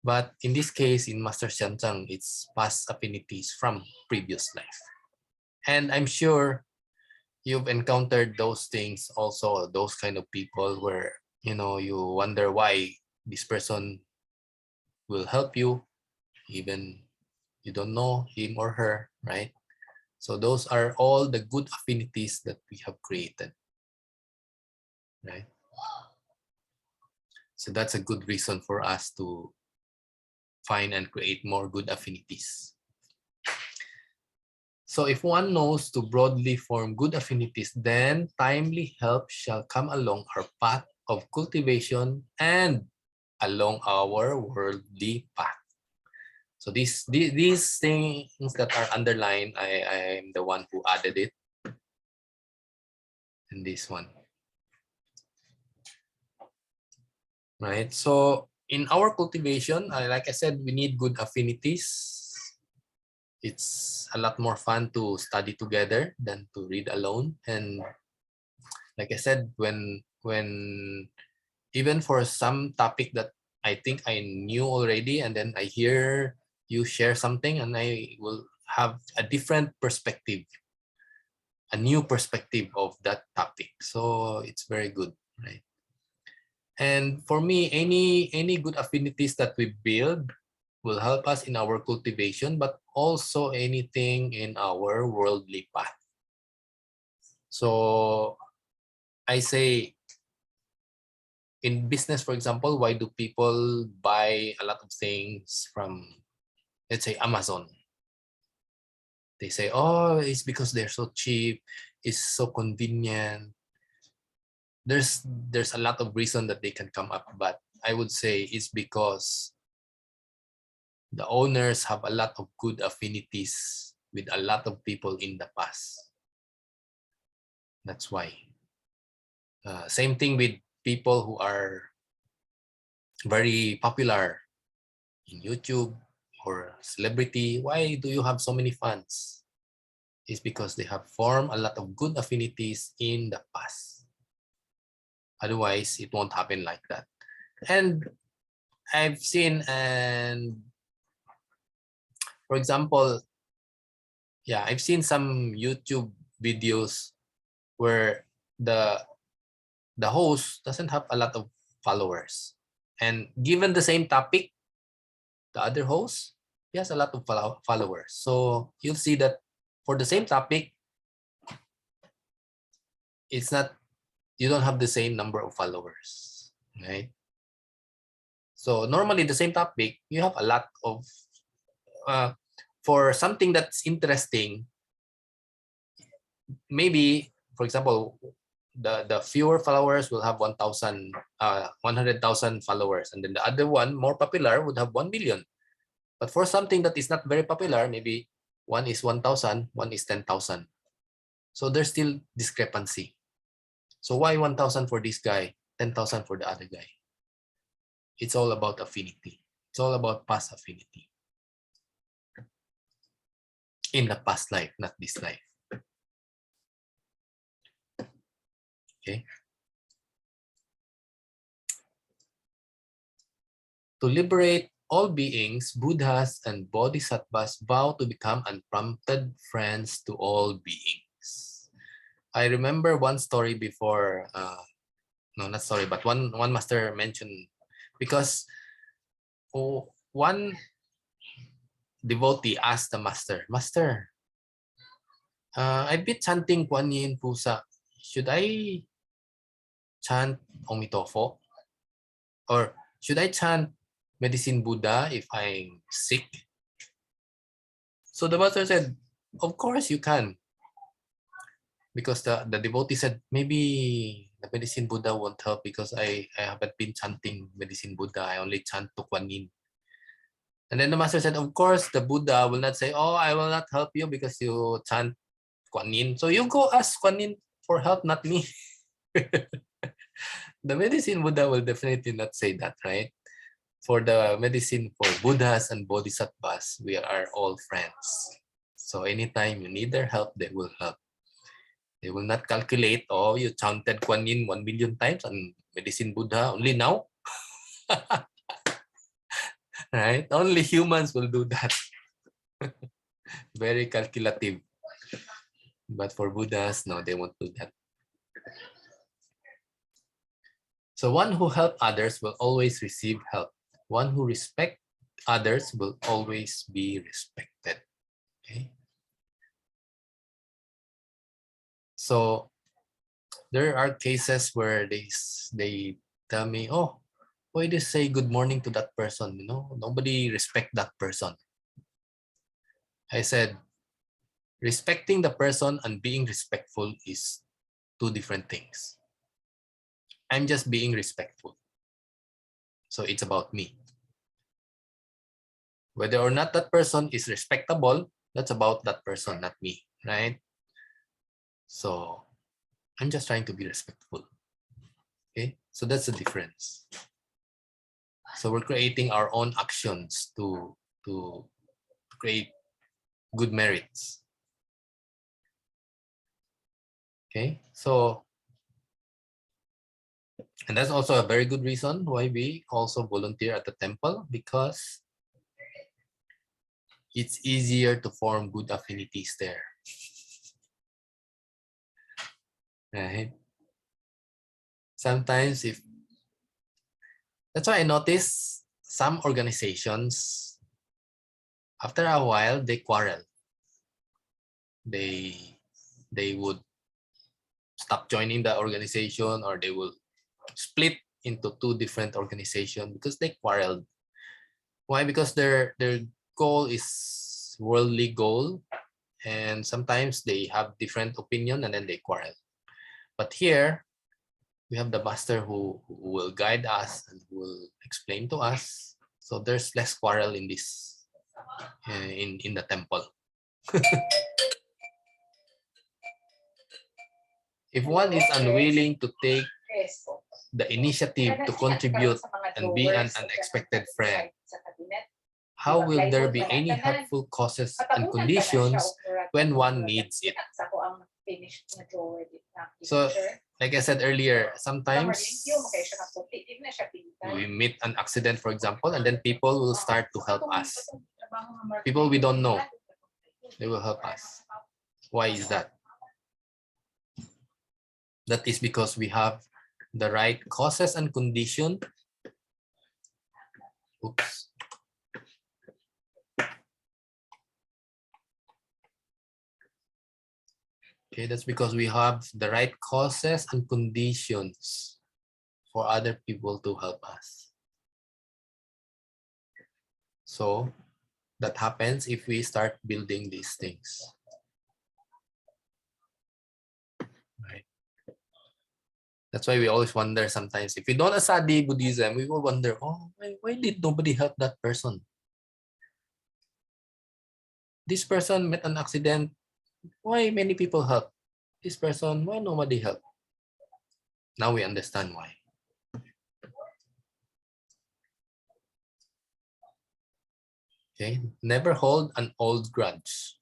But in this case, in Master Xianzhang, it's past affinities from previous life. And I'm sure you've encountered those things also, those kind of people where, you know, you wonder why this person will help you, even you don't know him or her, right? So those are all the good affinities that we have created, right? So that's a good reason for us to find and create more good affinities. So if one knows to broadly form good affinities, then timely help shall come along our path of cultivation and along our worldly path. So these things that are underlined, I am the one who added it. And this one. Right. So in our cultivation, like I said, we need good affinities. It's a lot more fun to study together than to read alone. And like I said, when even for some topic that I think I knew already, and then I hear you share something and I will have a different perspective, a new perspective of that topic. So it's very good, right? And for me, any good affinities that we build will help us in our cultivation, but also anything in our worldly path. So I say, in business, for example, why do people buy a lot of things from, let's say, Amazon? They say, oh, it's because they're so cheap, it's so convenient. There's a lot of reason that they can come up, but I would say it's because the owners have a lot of good affinities with a lot of people in the past. That's why. Same thing with people who are very popular in YouTube or celebrity. Why do you have so many fans? It's because they have formed a lot of good affinities in the past. Otherwise, it won't happen like that. And I've seen, and for example, yeah, I've seen some YouTube videos where the host doesn't have a lot of followers, And given the same topic, the other host, he has a lot of followers. So you'll see that for the same topic, it's not, you don't have the same number of followers, right? So normally the same topic, you have a lot of, for something that's interesting, maybe, for example, the fewer followers will have 1,000, 100,000 followers. And then the other one, more popular, would have 1 million. But for something that is not very popular, maybe one is 1,000, one is 10,000. So there's still discrepancy. So why 1,000 for this guy, 10,000 for the other guy? It's all about affinity. It's all about past affinity. In the past life, not this life. Okay. To liberate all beings, Buddhas and Bodhisattvas vow to become unprompted friends to all beings. I remember one story before, no, not story, but one master mentioned, because one devotee asked the master, Master, I've been chanting Kuan Yin Pusa. Should I chant Omitofo? Or should I chant Medicine Buddha if I'm sick? So the master said, of course you can. Because the devotee said, maybe the Medicine Buddha won't help because I haven't been chanting Medicine Buddha. I only chant to Kuan Yin. And then the master said, of course, the Buddha will not say, oh, I will not help you because you chant Kuan Yin. So you go ask Kuan Yin for help, not me. The Medicine Buddha will definitely not say that, right? For the medicine for Buddhas and Bodhisattvas, we are all friends. So anytime you need their help, they will help. They will not calculate, oh, you chanted Kuan Yin 1 million times and Medicine Buddha only now. Right? Only humans will do that. Very calculative. But for Buddhas, no, they won't do that. So one who helps others will always receive help. One who respects others will always be respected. Okay. So there are cases where they tell me, oh, why do you say good morning to that person? You know, nobody respect that person. I said, respecting the person and being respectful is two different things. I'm just being respectful. So it's about me. Whether or not that person is respectable, that's about that person, not me, right? So I'm just trying to be respectful. Okay, so that's the difference. So we're creating our own actions to create good merits. Okay, so, and that's also a very good reason why we also volunteer at the temple, because it's easier to form good affinities there. Right? Sometimes that's why I notice some organizations, after a while, they quarrel. They would stop joining the organization, or they will split into two different organizations because they quarreled. Why? Because their goal is worldly goal, and sometimes they have different opinion and then they quarrel. But here we have the master who will guide us and who will explain to us. So there's less quarrel in this in the temple. If one is unwilling to take the initiative to contribute and be an unexpected friend, how will there be any helpful causes and conditions when one needs it? So, like I said earlier, sometimes we meet an accident, for example, and then people will start to help us. People we don't know, they will help us. Why is that? That is because we have the right causes and condition Oops. Okay, that's because we have the right causes and conditions for other people to help us. So that happens if we start building these things. Right. That's why we always wonder sometimes, if we don't study Buddhism, we will wonder, oh, why did nobody help that person? This person met an accident. Why many people help? This person, why nobody help? Now we understand why. Okay, never hold an old grudge.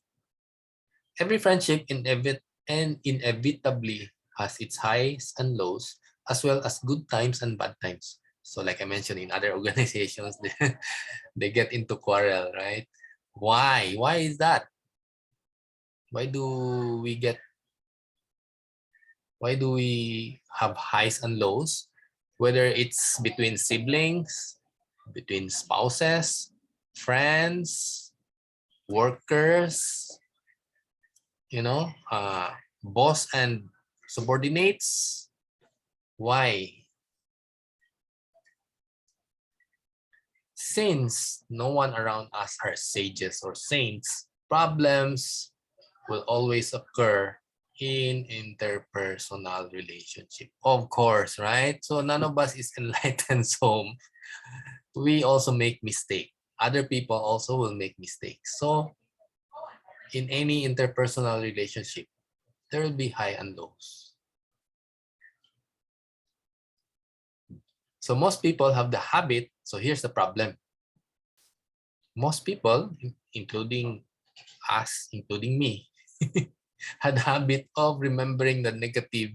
Every friendship inevitably has its highs and lows, as well as good times and bad times. So like I mentioned, in other organizations, they get into quarrel, right? Why? Why is that? Why do we have highs and lows? Whether it's between siblings, between spouses, friends, workers, boss and subordinates. Why? Since no one around us are sages or saints, problems will always occur in interpersonal relationship. Of course, right? So none of us is enlightened, so we also make mistakes. Other people also will make mistakes. So in any interpersonal relationship, there will be high and lows. So most people have the habit. So here's the problem. Most people, including us, including me, had the habit of remembering the negative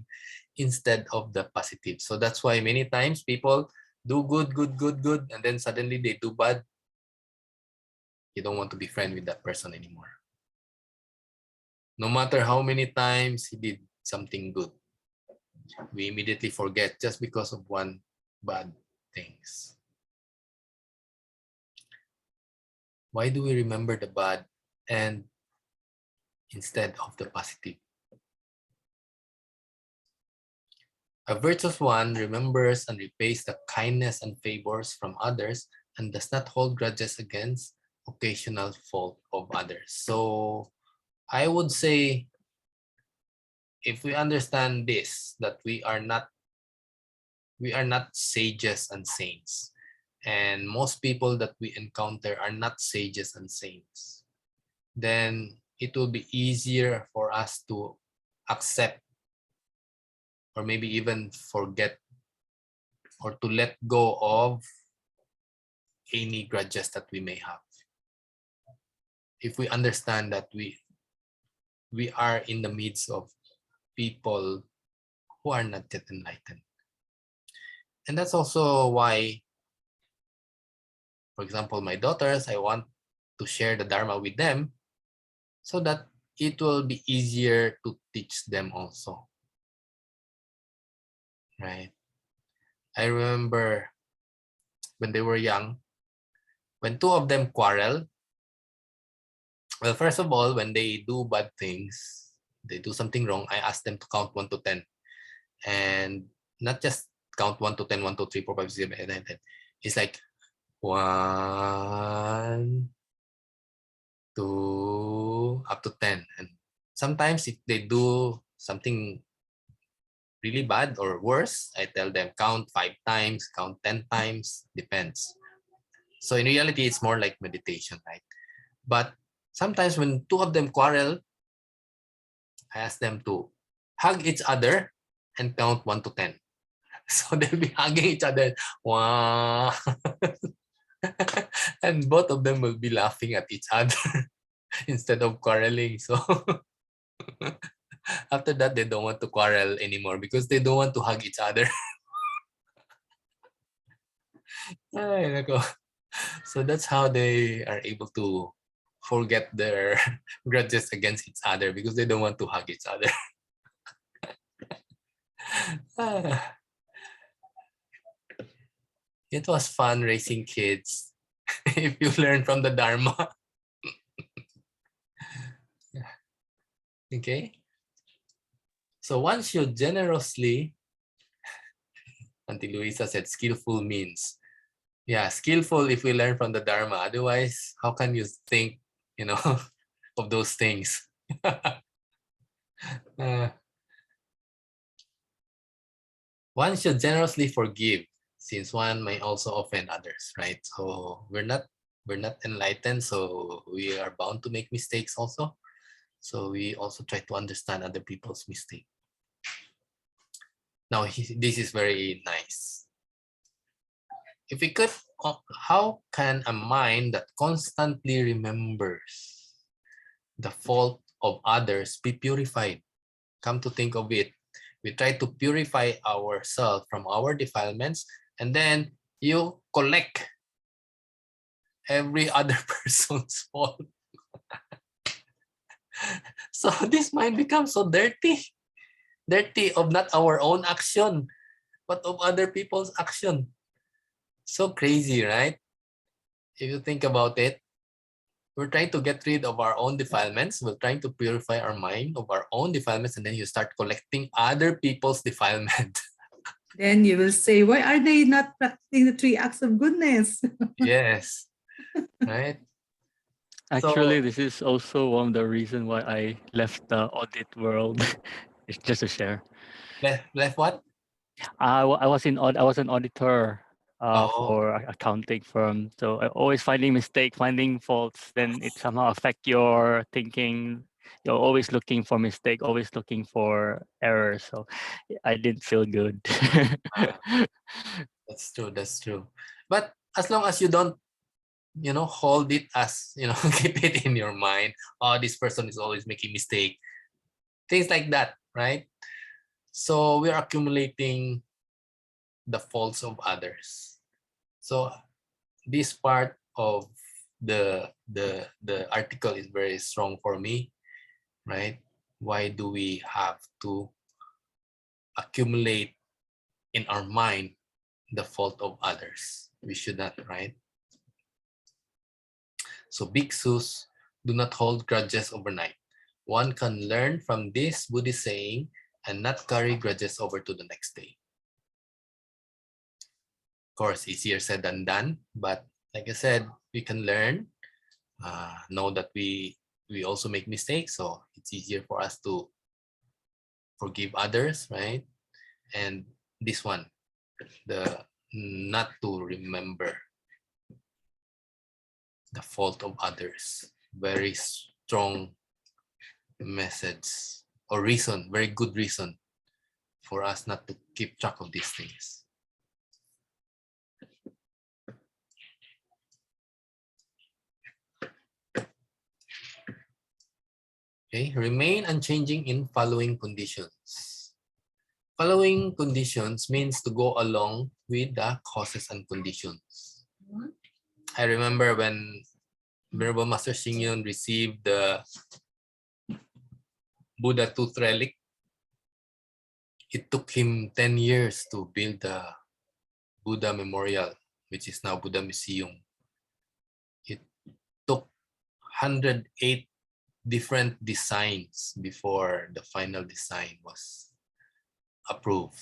instead of the positive. So that's why many times people do good, and then suddenly they do bad. You don't want to be friends with that person anymore. No matter how many times he did something good, we immediately forget just because of one bad things. Why do we remember the bad and instead of the positive? A virtuous one remembers and repays the kindness and favors from others and does not hold grudges against occasional fault of others. So I would say, if we understand this, that we are not sages and saints, and most people that we encounter are not sages and saints, then it will be easier for us to accept or maybe even forget or to let go of any grudges that we may have. If we understand that we are in the midst of people who are not yet enlightened. And that's also why, for example, my daughters, I want to share the Dharma with them so that it will be easier to teach them also. Right? I remember when they were young, when two of them quarrel. Well, first of all, when they do bad things, they do something wrong, I ask them to count 1 to 10. And not just count 1 to 10, 1, 2, 3, 4, 5, 6, 7, 8, 9, 10. It's like 1, 2, up to 10. And sometimes if they do something really bad or worse, I tell them count 5 times, count 10 times, depends. So in reality, it's more like meditation, right? But sometimes when two of them quarrel, I ask them to hug each other and count 1 to 10. So they'll be hugging each other. Wow. And both of them will be laughing at each other instead of quarreling. So after that, they don't want to quarrel anymore because they don't want to hug each other. So that's how they are able to forget their grudges against each other because they don't want to hug each other. It was fun raising kids if you learn from the Dharma. Okay. So one should generously, Auntie Luisa said, skillful means. Yeah, skillful if we learn from the Dharma. Otherwise, how can you think, of those things? One should generously forgive, since one may also offend others, right? So we're not enlightened, so we are bound to make mistakes also. So we also try to understand other people's mistake. Now, this is very nice. If we could, how can a mind that constantly remembers the fault of others be purified? Come to think of it, we try to purify ourselves from our defilements, and then you collect every other person's fault. So this mind becomes so dirty of not our own action, but of other people's action. So crazy, right? If you think about it, we're trying to get rid of our own defilements. We're trying to purify our mind of our own defilements, and then you start collecting other people's defilement. Then you will say, why are they not practicing the 3 acts of goodness? Yes, right? Actually, this is also one of the reasons why I left the audit world. It's just to share. Left what? I was I was an auditor Oh, for accounting firm. So I always finding mistake, finding faults. Then it somehow affect your thinking. You're always looking for mistake, always looking for errors. So I didn't feel good. that's true. That's true. But as long as you don't, hold it as, keep it in your mind. Oh, this person is always making mistake. Things like that, right? So we're accumulating the faults of others. So this part of the article is very strong for me, right? Why do we have to accumulate in our mind the fault of others? We should not, right? So bhikkhus do not hold grudges overnight. One can learn from this Buddhist saying and not carry grudges over to the next day. Of course, easier said than done, but like I said, we can learn, know that we also make mistakes, so it's easier for us to forgive others, right? And this one, the not to remember the fault of others, very strong message or reason, very good reason for us not to keep track of these things. Okay, remain unchanging in following conditions. Following conditions means to go along with the causes and conditions. I remember when Venerable Master Xing Yun received the Buddha tooth relic, it took him 10 years to build the Buddha Memorial, which is now Buddha Museum. It took 108 different designs before the final design was approved.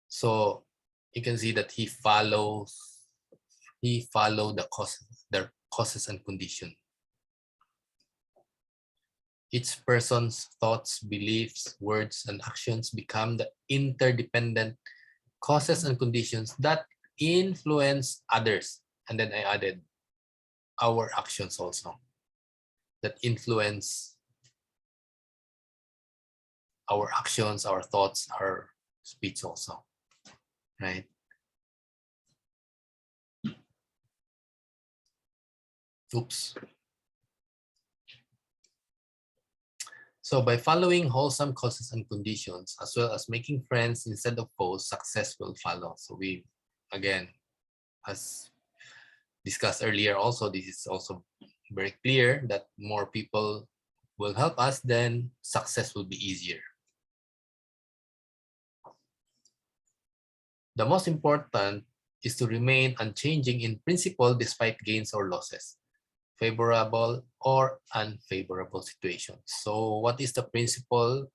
So you can see that he followed the causes and conditions. Each person's thoughts, beliefs, words, and actions become the interdependent causes and conditions that influence others. And then I added our actions also that influence our actions, our thoughts, our speech also, right? Oops. So by following wholesome causes and conditions, as well as making friends instead of foes, success will follow. So we, again, as discussed earlier also, this is also very clear that more people will help us, then success will be easier. The most important is to remain unchanging in principle despite gains or losses, favorable or unfavorable situations. So what is the principle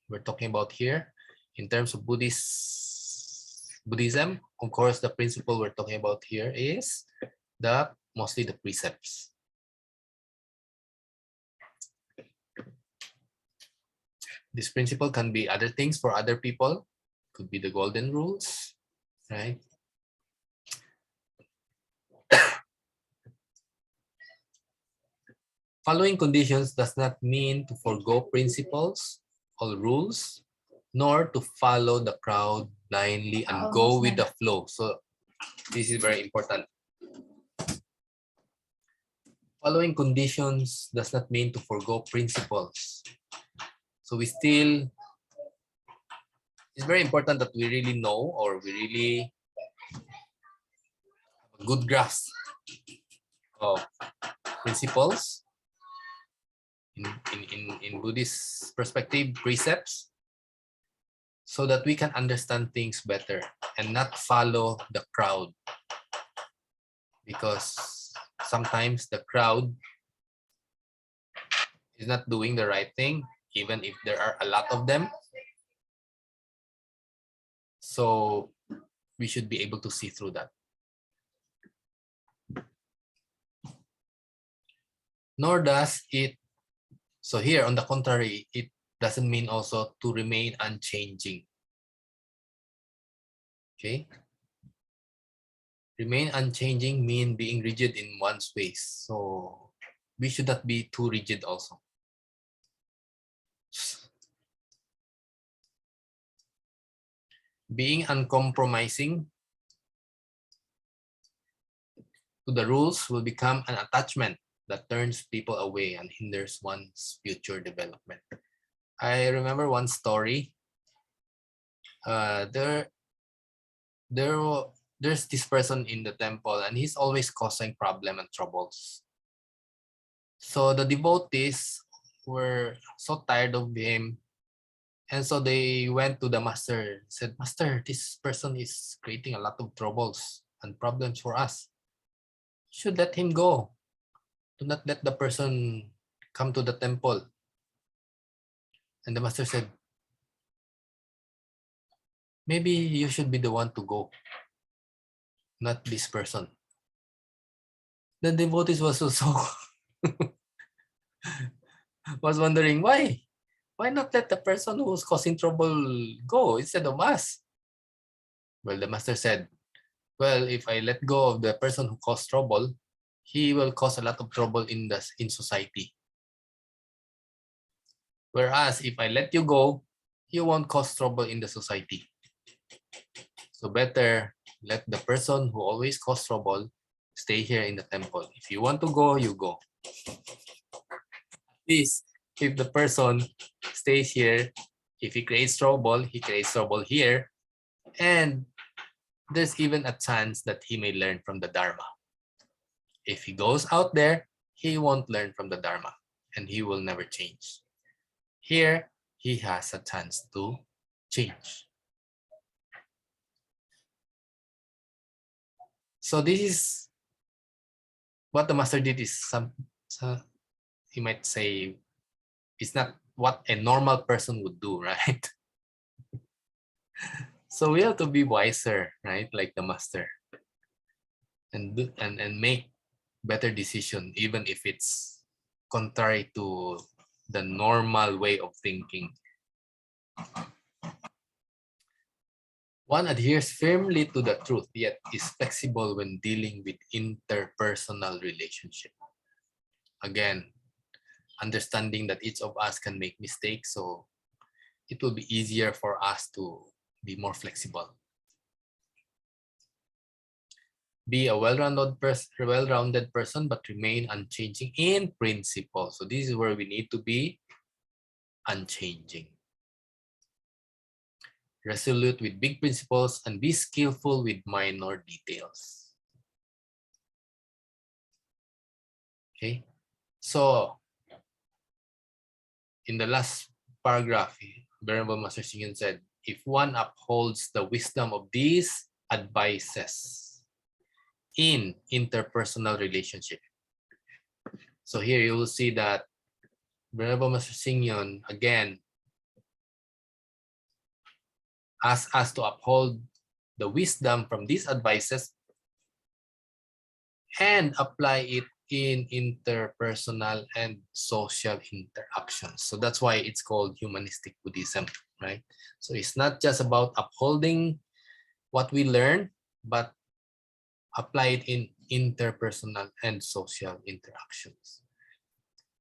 we're talking about here? In terms of Buddhism, of course, the principle we're talking about here is mostly the precepts. This principle can be other things for other people. Could be the golden rules, right? Following conditions does not mean to forego principles or rules, nor to follow the crowd blindly and go with the flow. So this is very important. Following conditions does not mean to forego principles. So it's very important that we really know, or we really have a good grasp of principles in Buddhist perspective, precepts, so that we can understand things better and not follow the crowd. Because sometimes the crowd is not doing the right thing, even if there are a lot of them. So we should be able to see through that. Nor does it, so here on the contrary, it doesn't mean also to remain unchanging. Okay? Remain unchanging mean being rigid in one's ways. So we should not be too rigid also. Being uncompromising to the rules will become an attachment that turns people away and hinders one's future development. I remember one story. There's this person in the temple, and he's always causing problem and troubles. So the devotees were so tired of him, and so they went to the master, said, "Master, this person is creating a lot of troubles and problems for us. You should let him go. Do not let the person come to the temple." And the master said, "Maybe you should be the one to go, not this person." The devotees was so was wondering why not let the person who's causing trouble go instead of us? Well, the master said, well, if I let go of the person who caused trouble, he will cause a lot of trouble in society. Whereas if I let you go, you won't cause trouble in the society. So better let the person who always cause trouble stay here in the temple. If you want to go, you go. At least if the person stays here, if he creates trouble here, and there's even a chance that he may learn from the Dharma. If he goes out there, he won't learn from the Dharma and he will never change. Here, he has a chance to change. So this is what the master did is he might say, it's not what a normal person would do, right? So we have to be wiser, right? Like the master, and make better decision, even if it's contrary to the normal way of thinking. One adheres firmly to the truth, yet is flexible when dealing with interpersonal relationship. Again, understanding that each of us can make mistakes, so it will be easier for us to be more flexible. Be a well-rounded person, but remain unchanging in principle. So this is where we need to be unchanging. Resolute with big principles and be skillful with minor details. Okay, so in the last paragraph, Venerable Master Shingen said, if one upholds the wisdom of these advices, in interpersonal relationship. So here you will see that Venerable Master Singyon again asks us to uphold the wisdom from these advices and apply it in interpersonal and social interactions. So that's why it's called humanistic Buddhism, right? So it's not just about upholding what we learn, but apply it in interpersonal and social interactions.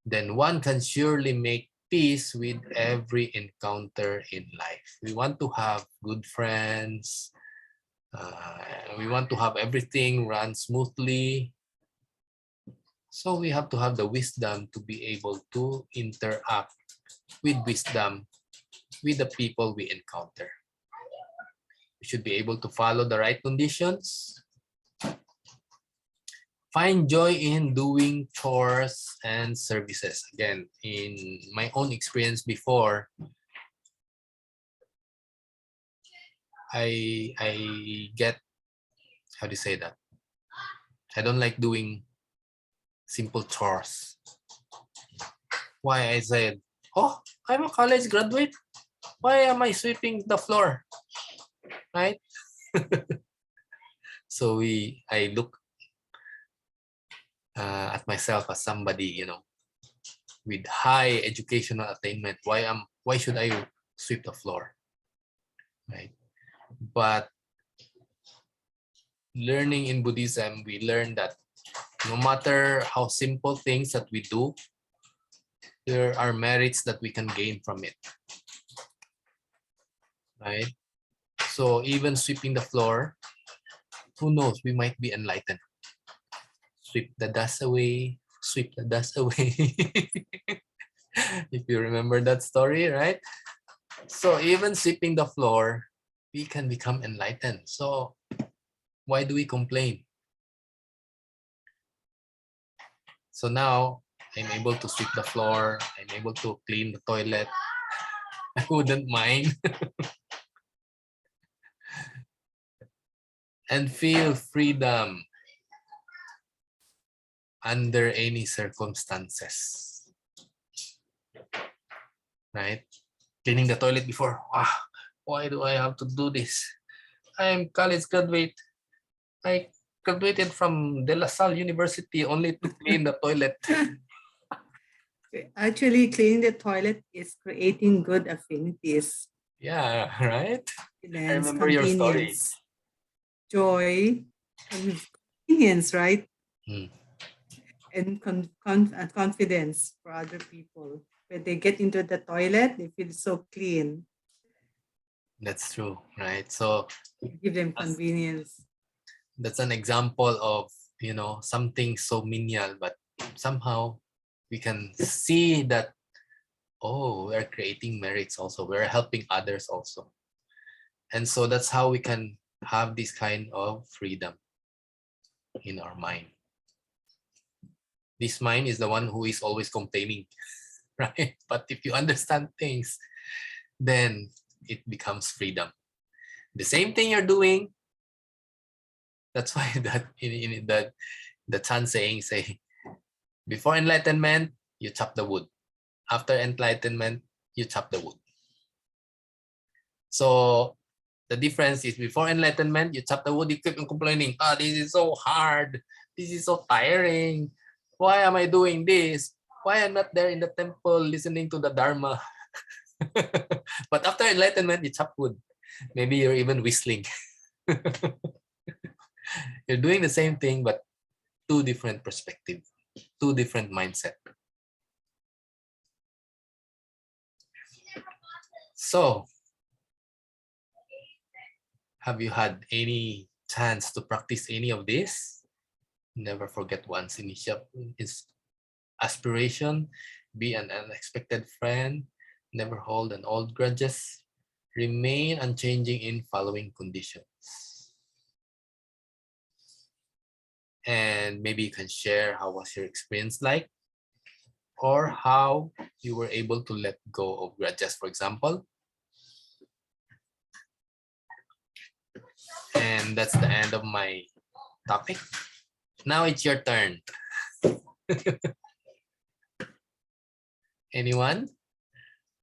Then one can surely make peace with every encounter in life. We want to have good friends. We want to have everything run smoothly. So we have to have the wisdom to be able to interact with wisdom with the people we encounter. We should be able to follow the right conditions. Find joy in doing chores and services. Again, in my own experience before, I get, how do you say that? I don't like doing simple chores. Why? I said, oh, I'm a college graduate. Why am I sweeping the floor? Right? So I look at myself as somebody, you know, with high educational attainment. Why should I sweep the floor? Right? But learning in Buddhism, we learn that no matter how simple things that we do, there are merits that we can gain from it. Right? So even sweeping the floor, who knows, we might be enlightened. Sweep the dust away, sweep the dust away. If you remember that story, right? So even sweeping the floor, we can become enlightened. So why do we complain? So now I'm able to sweep the floor. I'm able to clean the toilet. I wouldn't mind. And feel freedom under any circumstances. Right? Cleaning the toilet before. Why do I have to do this? I'm college graduate. I graduated from De La Salle University only to clean the toilet. Actually, cleaning the toilet is creating good affinities. Yeah, right? I Confidence, remember your story. convenience, joy, convenience, right? Hmm. And confidence for other people. When they get into the toilet, they feel so clean. That's true, right? So You give them convenience. that's an example of, you know, something so menial, but somehow we can see that, oh, we're creating merits also. We're helping others also. And so that's how we can have this kind of freedom in our mind. This mind is the one who is always complaining, right? But if you understand things, then it becomes freedom. The same thing you're doing. That's why that in that the Chan saying say, before enlightenment, you chop the wood. After enlightenment, you chop the wood. So the difference is before enlightenment, you chop the wood, you keep on complaining, this is so hard. This is so tiring. Why am I doing this? Why I'm not there in the temple listening to the Dharma? But after enlightenment, you chop wood. Maybe you're even whistling. You're doing the same thing, but two different perspectives, two different mindset. So, have you had any chance to practice any of this? Never forget one's initial aspiration, be an unexpected friend, never hold an old grudges, remain unchanging in following conditions. And maybe you can share how was your experience like, or how you were able to let go of grudges, for example. And that's the end of my topic. Now it's your turn. Anyone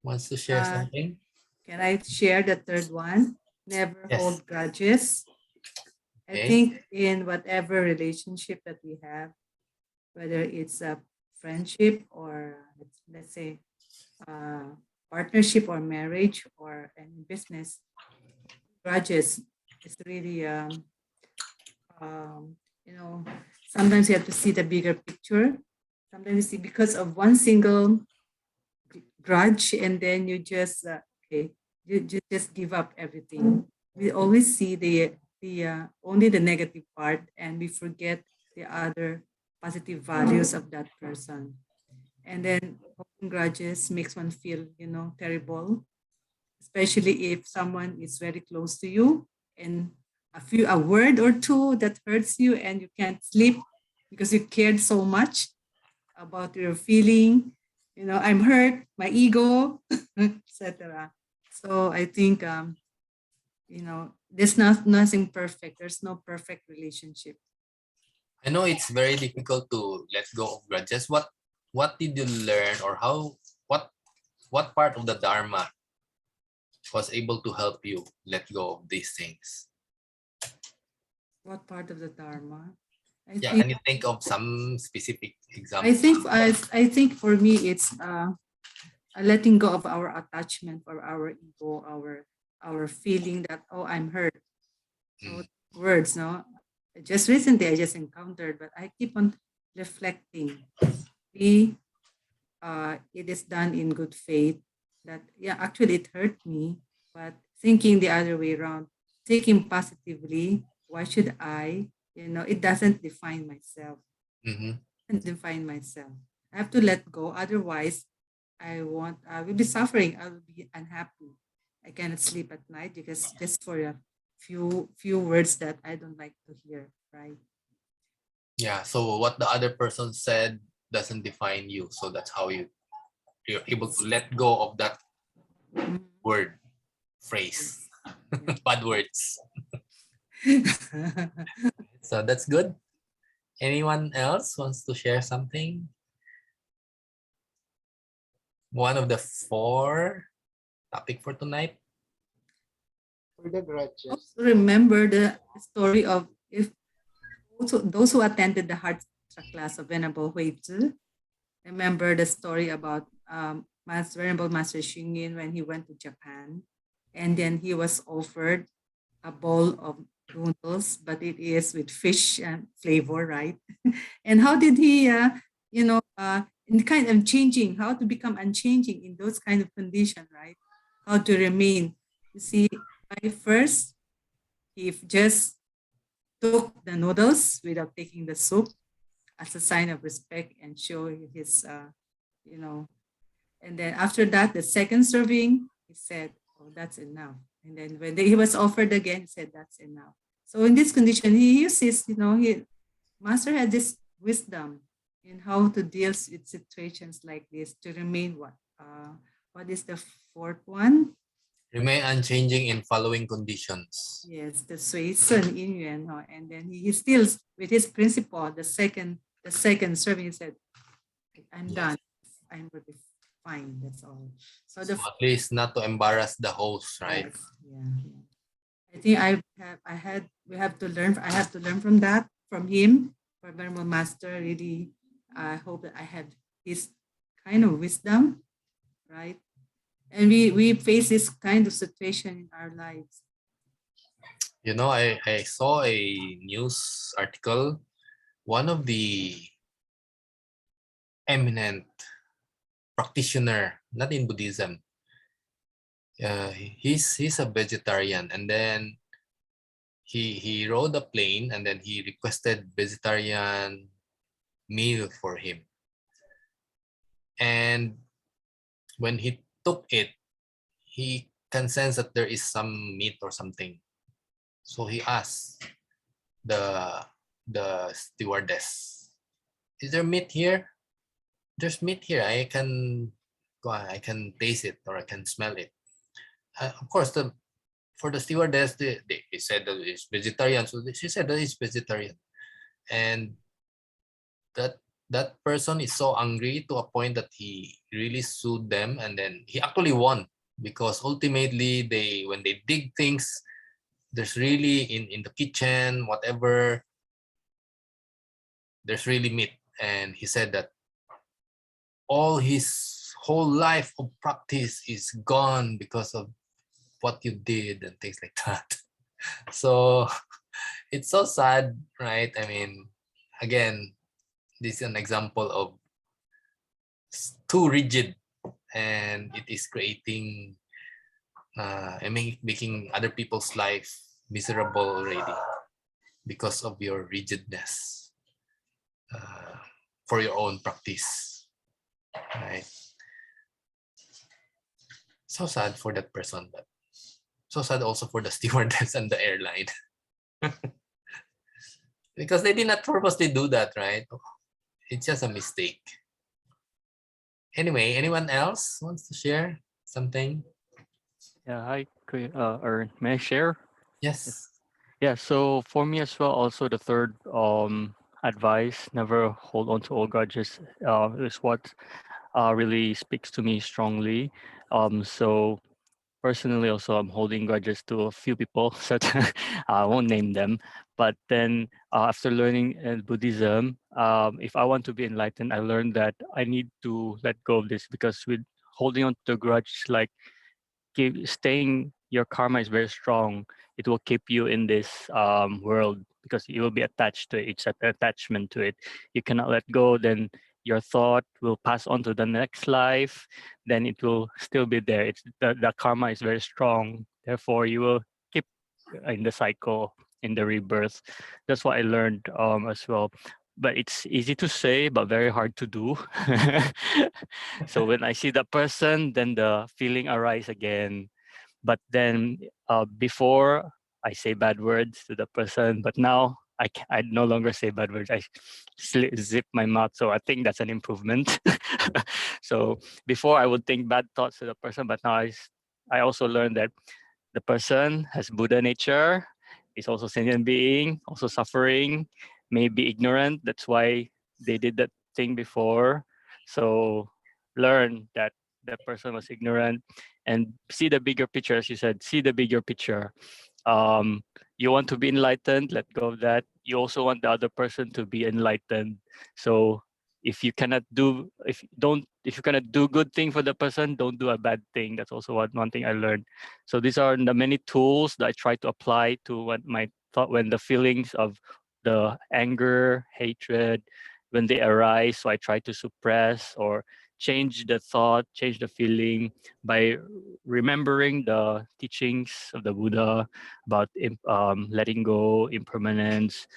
wants to share something? Can I share the third one? Never Yes. hold grudges. I Okay. think in whatever relationship that we have, whether it's a friendship or let's say partnership or marriage or any business, grudges is really you know, sometimes you have to see the bigger picture. Sometimes you see because of one single grudge, and then you just okay, you just give up everything. We always see the only the negative part, and we forget the other positive values of that person. And then holding grudges makes one feel, you know, terrible, especially if someone is very close to you and a word or two that hurts you and you can't sleep because you cared so much about your feeling, you know, I'm hurt, my ego, etc. So I think you know, there's nothing perfect. There's no perfect relationship. I know it's very difficult to let go of grudges. What did you learn, or how what part of the Dharma was able to help you let go of these things? What part of the Dharma? Yeah, can you think of some specific example? I think for me it's letting go of our attachment or our ego, our feeling that, oh, I'm hurt. So words, no. Just recently I just encountered, but I keep on reflecting. It is done in good faith. That yeah, actually it hurt me, but thinking the other way around, thinking positively. Why should I? You know, it doesn't define myself. Mm-hmm. And define myself. I have to let go. Otherwise, I will be suffering. I will be unhappy. I cannot sleep at night because just for a few words that I don't like to hear, right? Yeah. So what the other person said doesn't define you. So that's how you're able to let go of that word, phrase, bad words. So that's good. Anyone else wants to share something? One of the 4 topic for tonight. For the grudges. Also remember the story of if also those who attended the heart class of Venerable Huizi. Remember the story about Venerable Master Shingen when he went to Japan, and then he was offered a bowl of noodles, but it is with fish and flavor, right? And how did he, in kind of changing, how to become unchanging in those kind of conditions, right? How to remain. You see, by first, he just took the noodles without taking the soup as a sign of respect and show his, and then after that, the second serving, he said, oh, that's enough. And then when he was offered again, he said, that's enough. So in this condition, he uses, Master had this wisdom in how to deal with situations like this to remain what is the 4th one? Remain unchanging in following conditions. Yes, the Sui Sun Yin Yuan. And then he still, with his principle, the second serving, he said, I'm done. I'm going to be fine. That's all. So at least not to embarrass the host, right? Yes, yeah. I think we have to learn. I have to learn from that, from him, from Venerable Master. Really, I hope that I have this kind of wisdom, right? And we face this kind of situation in our lives. You know, I saw a news article. One of the eminent practitioner, not in Buddhism, he's a vegetarian, and then he rode a plane, and then he requested vegetarian meal for him. And when he took it, he can sense that there is some meat or something. So he asked the stewardess, "Is there meat here? There's meat here. I can taste it, or I can smell it." Of course, for the stewardess, they said that it's vegetarian. So she said that it's vegetarian. and that person is so angry to a point that he really sued them, and then he actually won, because ultimately when they dig things, there's really in the kitchen, whatever, there's really meat. And he said that all his whole life of practice is gone because of what you did and things like that. So it's so sad, right? I mean, again, this is an example of too rigid, and it is creating and making other people's life miserable already because of your rigidness for your own practice, right? So sad for that person, but so sad also for the stewardess and the airline. Because they did not purposely do that, right? It's just a mistake. Anyway, anyone else wants to share something? Yeah, hi, or may I share? Yes. Yeah, so for me as well, also the third advice, never hold on to old grudges, is what really speaks to me strongly. So personally, also I'm holding grudges to a few people, so I won't name them. But then after learning Buddhism, if I want to be enlightened, I learned that I need to let go of this, because with holding on to a grudge, like staying, your karma is very strong. It will keep you in this world, because you will be attached to it. It's an attachment to it. You cannot let go. Then your thought will pass on to the next life. Then it will still be there. It's the karma is very strong. Therefore, you will keep in the cycle, in the rebirth. That's what I learned as well. But it's easy to say, but very hard to do. So when I see the person, then the feeling arise again. But then before, I say bad words to the person, but now I no longer say bad words. I zip my mouth. So I think that's an improvement. So before I would think bad thoughts to the person, but now I also learned that the person has Buddha nature, is also sentient being, also suffering, may be ignorant. That's why they did that thing before. So learn that that person was ignorant, and see the bigger picture. As you said, see the bigger picture. You want to be enlightened, let go of that. You also want the other person to be enlightened. So if you cannot do, if you cannot do good thing for the person, don't do a bad thing. That's also one thing I learned. So these are the many tools that I try to apply to what my thought, when the feelings of the anger, hatred, when they arise. So I try to suppress or change the thought, change the feeling by remembering the teachings of the Buddha about letting go, impermanence,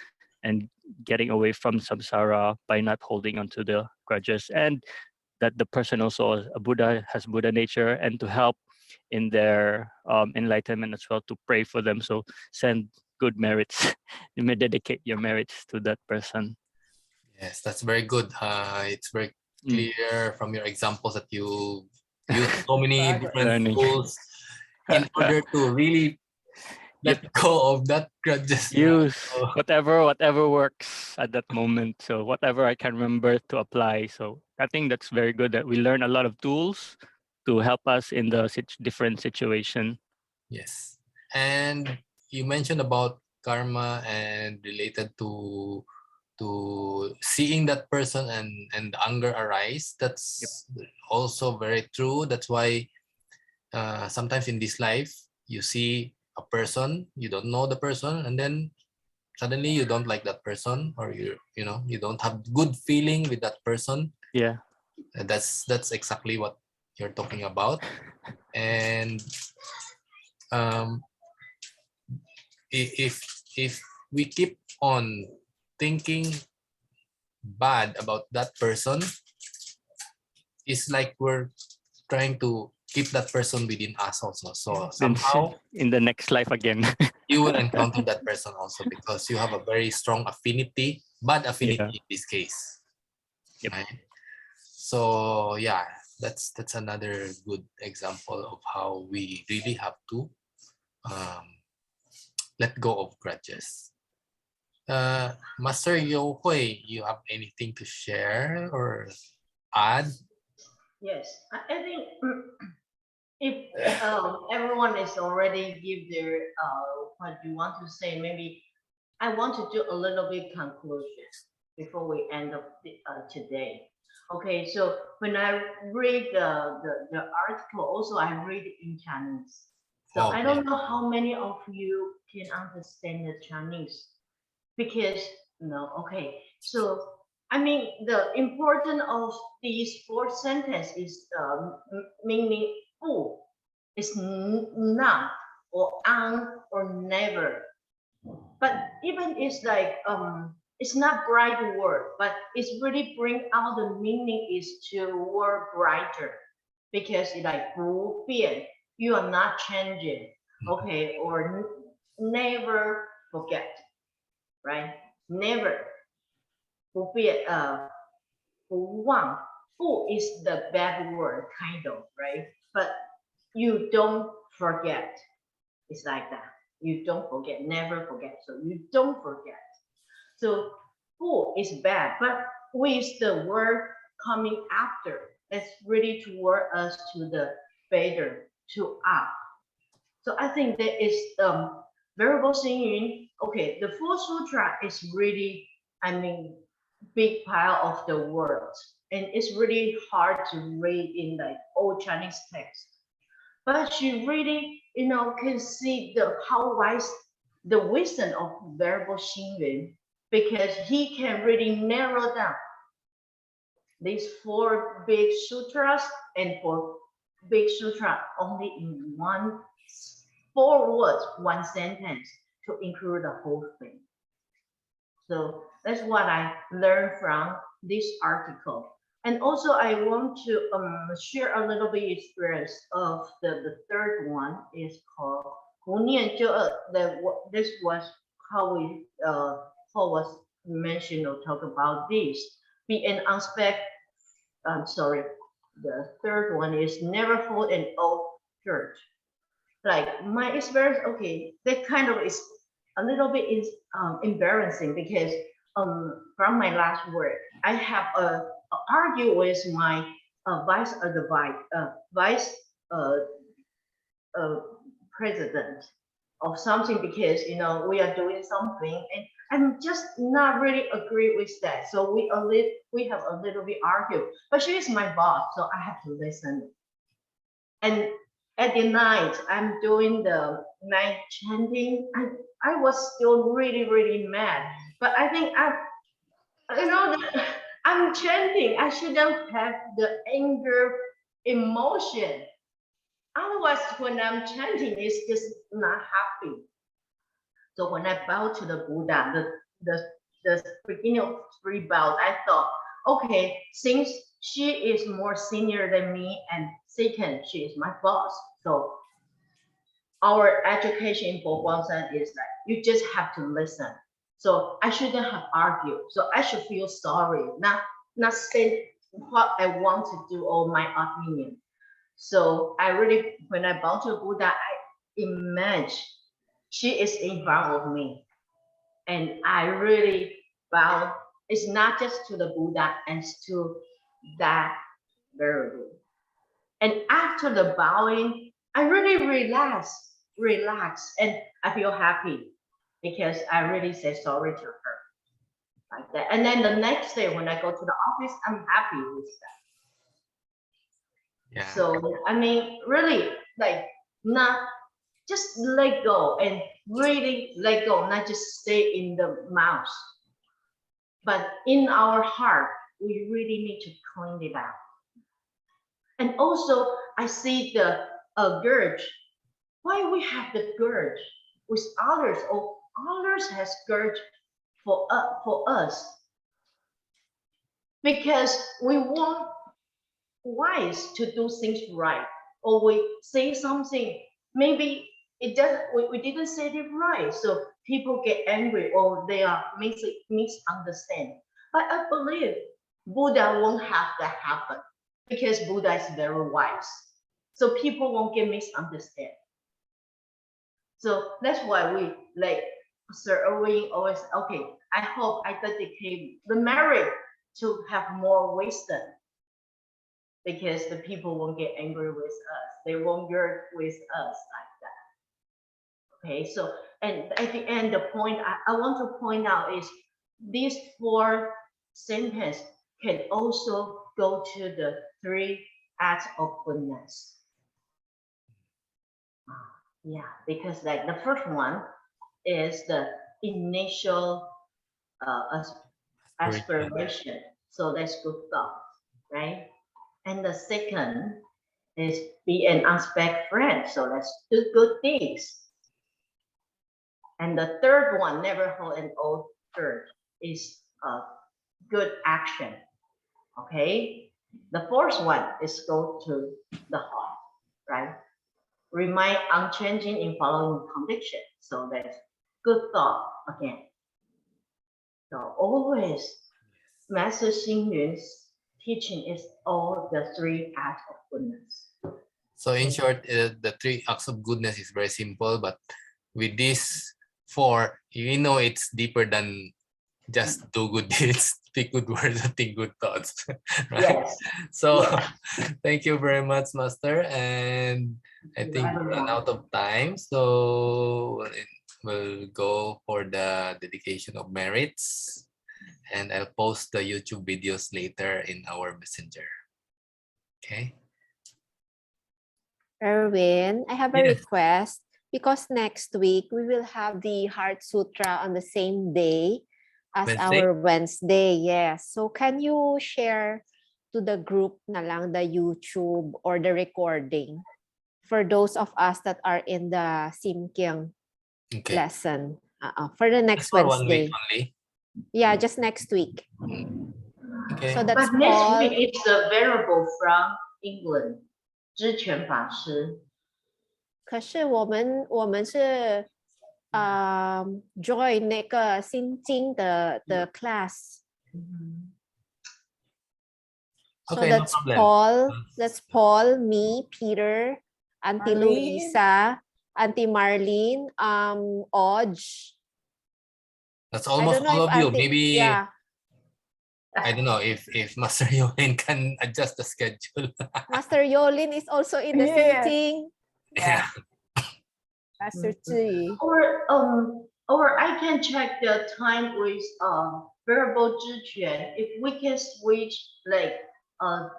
and getting away from samsara by not holding on to the grudges, and that the person also a Buddha has Buddha nature, and to help in their enlightenment as well, to pray for them. So send good merits. You may dedicate your merits to that person. Yes, that's very good. It's very Mm. clear from your examples that you use so many different Learning. tools in order to really Yep. let go of that grudges. Right? Use So, whatever works at that moment. So whatever I can remember to apply. So I think that's very good that we learn a lot of tools to help us in the different situation. yes. And you mentioned about karma and related to seeing that person and the anger arise. Yep. That's also very true. That's why sometimes in this life you see a person, you don't know the person, and then suddenly you don't like that person, or you don't have good feeling with that person. Yeah. And that's exactly what you're talking about. And um, if we keep on thinking bad about that person, it's like we're trying to keep that person within us also. So Then somehow in the next life again. you will encounter that person also, because you have a very strong affinity, bad Yeah. affinity in this case, Yep. right? So yeah, that's another good example of how we really have to um, let go of grudges. Master Yo Hui, you have anything to share or add? Yes, I think if everyone is already give their what you want to say, maybe I want to do a little bit conclusion before we end up today. Okay, so when I read the article, also I read it in Chinese. So I Okay. don't know how many of you can understand the Chinese because no, okay. So I mean the importance of these four sentences is meaning "不" is not or or never. But even it's like it's not bright word, but it's really bring out the meaning is to word brighter because it's like 不变, you are not changing, okay, or never forget, right? Never 不变不忘不 is the bad word kind of, right? But you don't forget. It's like that. You don't forget, never forget. So you don't forget. So 不 is bad, but with the word coming after, it's really toward us to the better, to up. So I think that is variable Xingyun. Okay, the full sutra is really, I mean, big pile of the words, and it's really hard to read in like old Chinese text. But she really, can see the how wise the wisdom of variable Xingyun because he can really narrow down these four big sutras and for big sutra only in one four words, one sentence to include the whole thing. So that's what I learned from this article. And also I want to share a little bit experience of the third one is called 不念旧恶. This was how we how was mentioned or talk about this. Be an aspect. I'm sorry. The third one is never hold an old church. Like my experience, okay, that kind of is a little bit is embarrassing because from my last work, I have argue with my vice uh, uh, president of something because we are doing something and I'm just not really agree with that. So we have a little bit argue, but she is my boss, so I have to listen. And at the night, I'm doing the night chanting. I was still really mad, but I think I'm chanting. I shouldn't have the anger emotion. Otherwise, when I'm chanting, it's just not happy. So when I bow to the Buddha, the beginning of three bows, I thought, okay, since she is more senior than me, and second, she is my boss. So our education in Boguangsan is that you just have to listen. So I shouldn't have argued. So I should feel sorry, not say what I want to do or my opinion. So I really, when I bow to Buddha, I imagine she is in front of me. And I really bow. It's not just to the Buddha and to that variable. And after the bowing, I really relax, and I feel happy because I really say sorry to her like that. And then the next day when I go to the office, I'm happy with that. Yeah. So I mean, really, like not just let go and really let go, not just stay in the mouth, but in our heart, we really need to clean it out. And also, I see the grudge. Why we have the grudge with others, or others has grudge for us? Because we want wise to do things right, or we say something, maybe it doesn't, we didn't say it right, so people get angry or they are misunderstand. But I believe Buddha won't have that happen because Buddha is very wise, so people won't get misunderstood. So that's why we like Sir Owen always, okay, I hope I dedicate the merit to have more wisdom because the people won't get angry with us. They won't work with us like that. Okay, so, and at the end, the point I want to point out is these four sentences can also go to the three acts of goodness. Yeah, because like the first one is the initial aspiration. So that's good thought, right? And the second is be an unspec friend. So let's do good deeds. And the third one, never hold an old grudge, is good action. Okay. The fourth one is go to the heart, right? Remain unchanging in following conviction. So that's good thought again. So always Master Xing Yun's teaching is all the three acts of goodness. So in short, the three acts of goodness is very simple, but with these four, you know it's deeper than just do good deeds, speak good words, and think good thoughts. Right? Yes. So Yes. thank you very much, Master. And I think we're run out of time. So we'll go for the dedication of merits. And I'll post the YouTube videos later in our messenger. Okay. Erwin, I have a Yes. request because next week we will have the Heart Sutra on the same day as Wednesday? our Wednesday. Yes. So can you share to the group na lang the YouTube or the recording for those of us that are in the Simkyang Okay. lesson for the next Just for 1 week Wednesday? only. Yeah, just next week. Okay. So that's But next Paul. week it's the venerable from England, 知权法师。可是我们是join 那个心经的 class. So Okay, no that's problem. Paul, me, Peter, Auntie Marlene. Louisa, Auntie Marlene, Oj. That's I almost don't know all if of you. Auntie, Maybe yeah, I don't know if Master Yohin can adjust the schedule. Master Yolin is also in the Yes. Sinting. Yeah. Master Chi. Or I can check the time with verbal 知权 if we can switch like on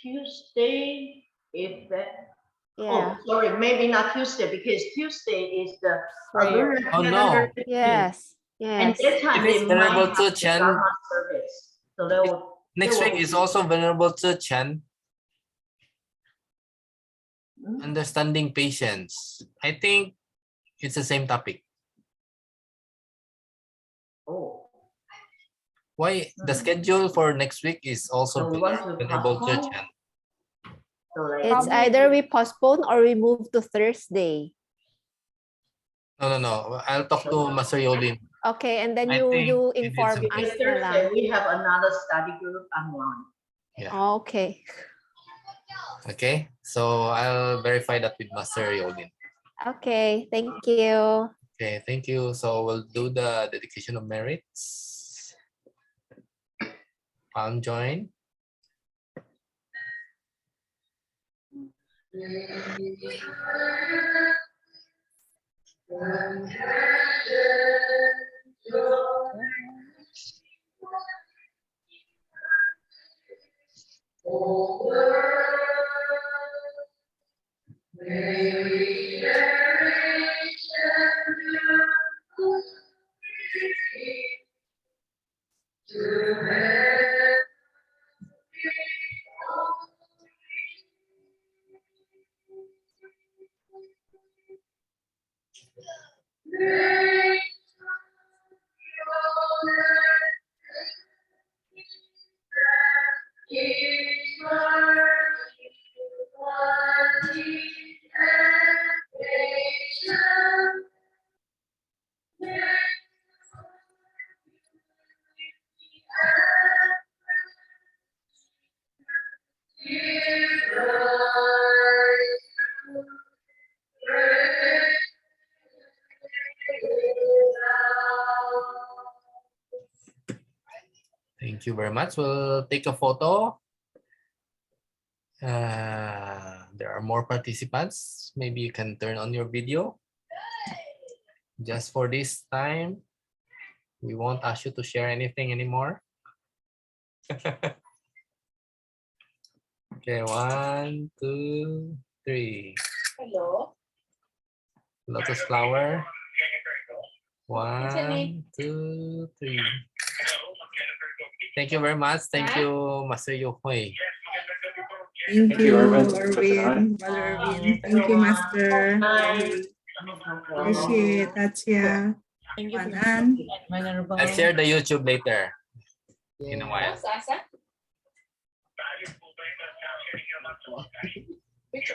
Tuesday if that. Yeah. Oh, sorry, maybe not Tuesday because Tuesday is the Prayer. lunar Oh, no. calendar 15. Yes. And Yes. that time If it's they might Venerable have Tzu the Chen, Dharma service. So they will. next they week will- is also Venerable Tzu Chen, Hmm? understanding patience. I think it's the same topic. Oh, Why the schedule for next week is also so we want to Venerable Tzu postpone. Chen. So like It's Probably- either we postpone or we move to Thursday. No. I'll talk to Master Yolin. Okay, and then I you think it is inform okay. us because na lang. Thursday we have another study group online. Okay. Okay, so I'll verify that with Master Yolin. Okay, thank you. Okay, thank you. So we'll do the dedication of merits. Palm join. Thank you very much. We'll take a photo. There are more participants. Maybe you can turn on your video. Just for this time, we won't ask you to share anything anymore. Okay, 1, 2, 3. Hello. Lotus flower. 1, 2, 3. Thank you very much. Thank you, Master Yokoy. Thank Thank you, you, Arvin, for Erwin. Brother Erwin. Thank you, Master. Bye. Appreciate Tatya. Manan. I'll share the YouTube later in a Yeah. while. Which